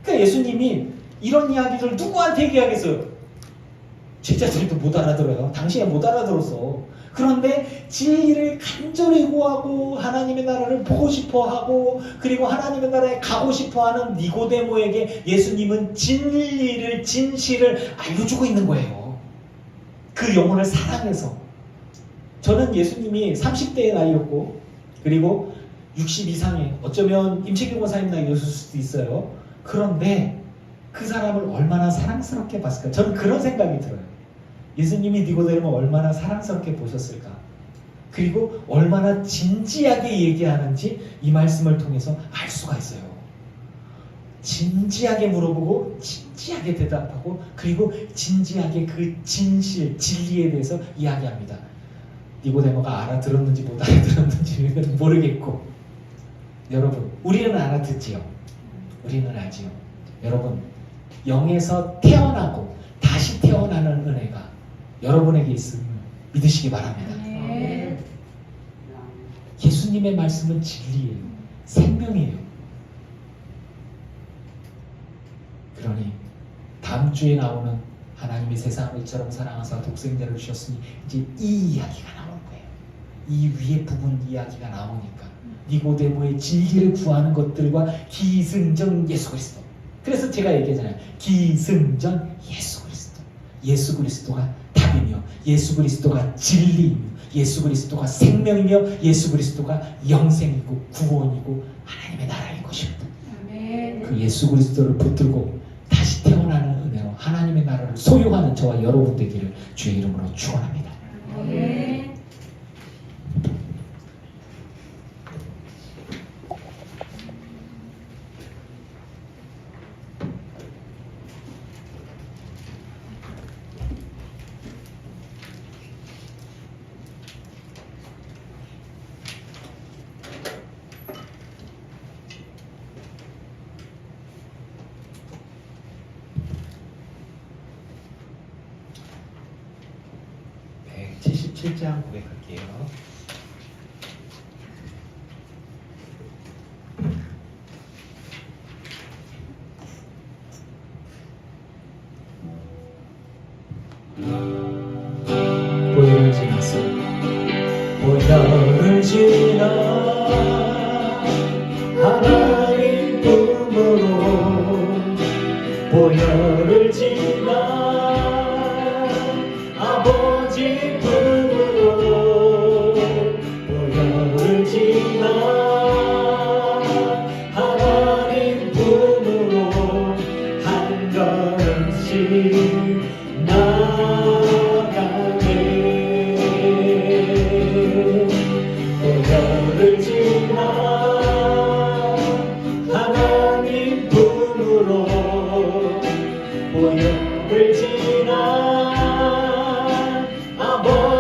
그러니까 예수님이 이런 이야기를 누구한테 얘기하겠어요? 제자들도 못 알아들어요. 당시에 못 알아들었어. 그런데 진리를 간절히 구하고 하나님의 나라를 보고 싶어하고 그리고 하나님의 나라에 가고 싶어하는 니고데모에게 예수님은 진리를 진실을 알려주고 있는 거예요. 그 영혼을 사랑해서. 저는 예수님이 30대의 나이였고 그리고 60 이상의 어쩌면 임채경 권사님 나이였을 수도 있어요. 그런데 그 사람을 얼마나 사랑스럽게 봤을까? 저는 그런 생각이 들어요. 예수님이 니고데모를 얼마나 사랑스럽게 보셨을까? 그리고 얼마나 진지하게 얘기하는지 이 말씀을 통해서 알 수가 있어요. 진지하게 물어보고 진지하게 대답하고 그리고 진지하게 그 진실, 진리에 대해서 이야기합니다. 니고데모가 알아들었는지 못 알아들었는지는 모르겠고 여러분, 우리는 알아듣지요. 우리는 알지요. 여러분, 영에서 태어나고 다시 태어나는 은혜가 여러분에게 있음을 믿으시기 바랍니다. 예수님의 말씀은 진리예요. 생명이에요. 그러니 다음 주에 나오는 하나님이 세상을 이처럼 사랑하사 독생자를 주셨으니 이제 이 이야기가 나오는 거예요. 이 위에 부분 이야기가 나오니까 니고데모의 진리를 구하는 것들과 기승전 예수 그리스도. 그래서 제가 얘기하잖아요. 기승전 예수 그리스도. 예수 그리스도가 답이며 예수 그리스도가 진리이며 예수 그리스도가 생명이며 예수 그리스도가 영생이고 구원이고 하나님의 나라인 것입니다. 그 예수 그리스도를 붙들고 다시 태어나는 은혜로 하나님의 나라를 소유하는 저와 여러분 되기를 주의 이름으로 축원합니다. 아멘. 네, 77장 고백할게요. 보혈을 지나서 보혈을 지나 하나님 품으로 보혈을 지나 아버지 품으로 보혈을 지나 하나님 품으로 한 걸음씩 나가네. 보혈을 지나 하나님 품으로 보혈을 지나 아버지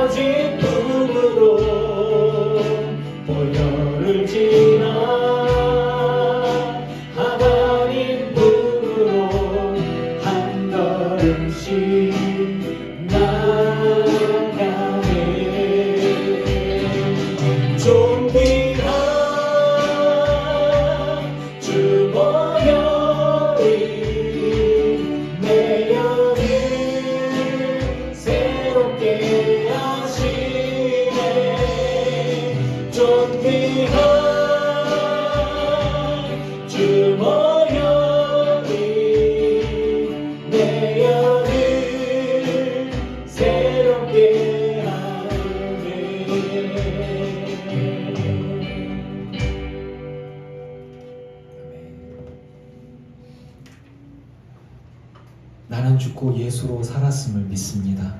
받고 예수로 살았음을 믿습니다.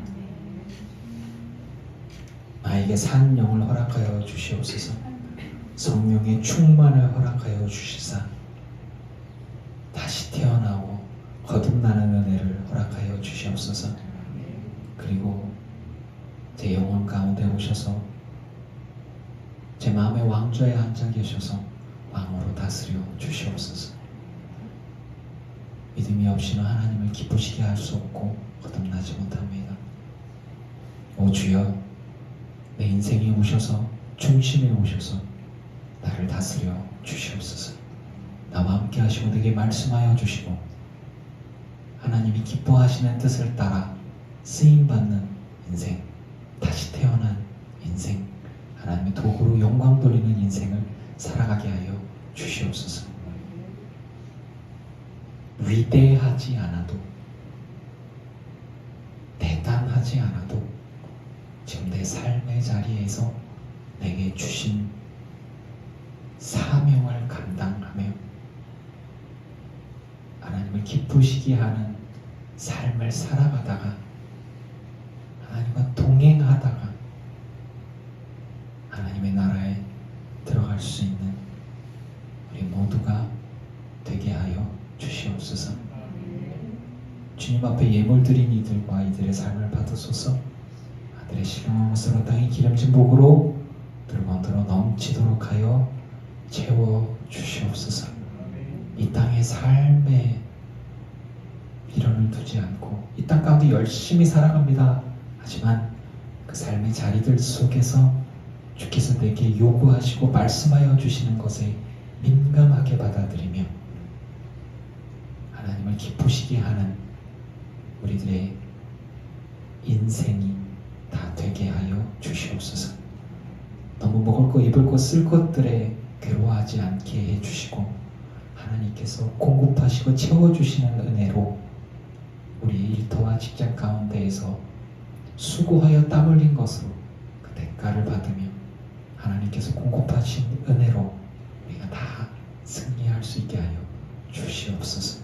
나에게 산 영을 허락하여 주시옵소서. 성령의 충만을 허락하여 주시사 다시 태어나고 거듭나는 은혜를 허락하여 주시옵소서. 그리고 제 영혼 가운데 오셔서 제 마음의 왕좌에 앉아 계셔서 왕으로 다스려 주시옵소서. 믿음이 없이는 하나님을 기쁘시게 할 수 없고 거듭나지 못합니다. 오 주여, 내 인생에 오셔서 중심에 오셔서 나를 다스려 주시옵소서. 나와 함께 하시고 내게 말씀하여 주시고 하나님이 기뻐하시는 뜻을 따라 쓰임받는 인생, 다시 태어난 인생, 하나님의 도구로 영광 돌리는 인생을 살아가게 하여 주시옵소서. 위대하지 않아도, 대단하지 않아도 지금 내 삶의 자리에서 내게 주신 사명을 감당하며 하나님을 기쁘시게 하는 삶을 살아가다가 하나님과 동행하다가 하나님의 나라에 들어갈 수 있는 우리 모두가 되게 하여 주시옵소서. 주님 앞에 예물 드린 이들과 이들의 삶을 받으소서. 아들의 신령한 것으로 땅의 기름진 복으로 들어번들어 넘치도록 하여 채워 주시옵소서. 이 땅의 삶에 미련을 두지 않고 이 땅 가운데 열심히 살아갑니다. 하지만 그 삶의 자리들 속에서 주께서 내게 요구하시고 말씀하여 주시는 것에 민감하게 받아들이며 하나님을 기쁘시게 하는 우리들의 인생이 다 되게 하여 주시옵소서. 너무 먹을 것, 입을 것, 쓸 것들에 괴로워하지 않게 해주시고 하나님께서 공급하시고 채워주시는 은혜로 우리의 일터와 직장 가운데에서 수고하여 땀 흘린 것으로 그 대가를 받으며 하나님께서 공급하신 은혜로 우리가 다 승리할 수 있게 하여 주시옵소서.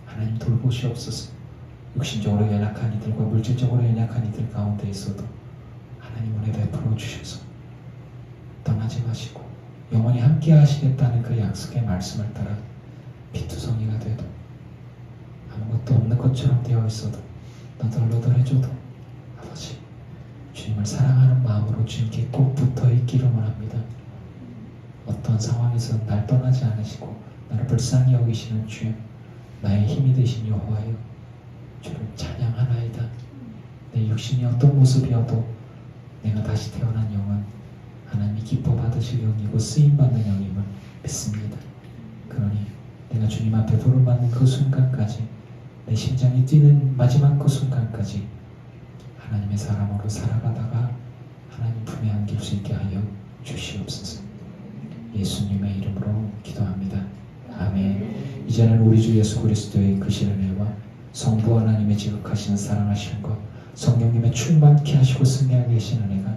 하나님 돌보시옵소서. 육신적으로 연약한 이들과 물질적으로 연약한 이들 가운데에서도 하나님 은혜 베풀어 주셔서 떠나지 마시고 영원히 함께 하시겠다는 그 약속의 말씀을 따라 피투성이가 돼도 아무것도 없는 것처럼 되어 있어도 너덜너덜해져도 아버지 주님을 사랑하는 마음으로 주님께 꼭 붙어 있기를 원합니다. 어떤 상황에서 날 떠나지 않으시고 나를 불쌍히 여기시는 주여, 나의 힘이 되신 여호와여, 주를 찬양하나이다. 내 육신이 어떤 모습이어도 내가 다시 태어난 영은 하나님이 기뻐 받으실 영이고 쓰임받는 영임을 믿습니다. 그러니 내가 주님 앞에 부름받는 그 순간까지, 내 심장이 뛰는 마지막 그 순간까지 하나님의 사람으로 살아가다가 하나님 품에 안길 수 있게 하여 주시옵소서. 예수님의 이름으로 기도합니다. 아멘. 이제는 우리 주 예수 그리스도의 크신 은혜와 성부 하나님의 지극하시는 사랑하시는 것, 성령님의 충만케 하시고 승리하게 하신 은혜가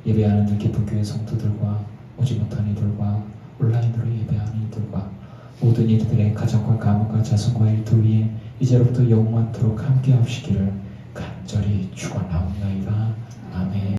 예배하는 늘 깊은 교회 성도들과 오지 못한 이들과 온라인으로 예배하는 이들과 모든 이들의 가정과 가문과 자손과 일터 위에 이제로부터 영원토록 함께 하시기를 간절히 축원하옵니다.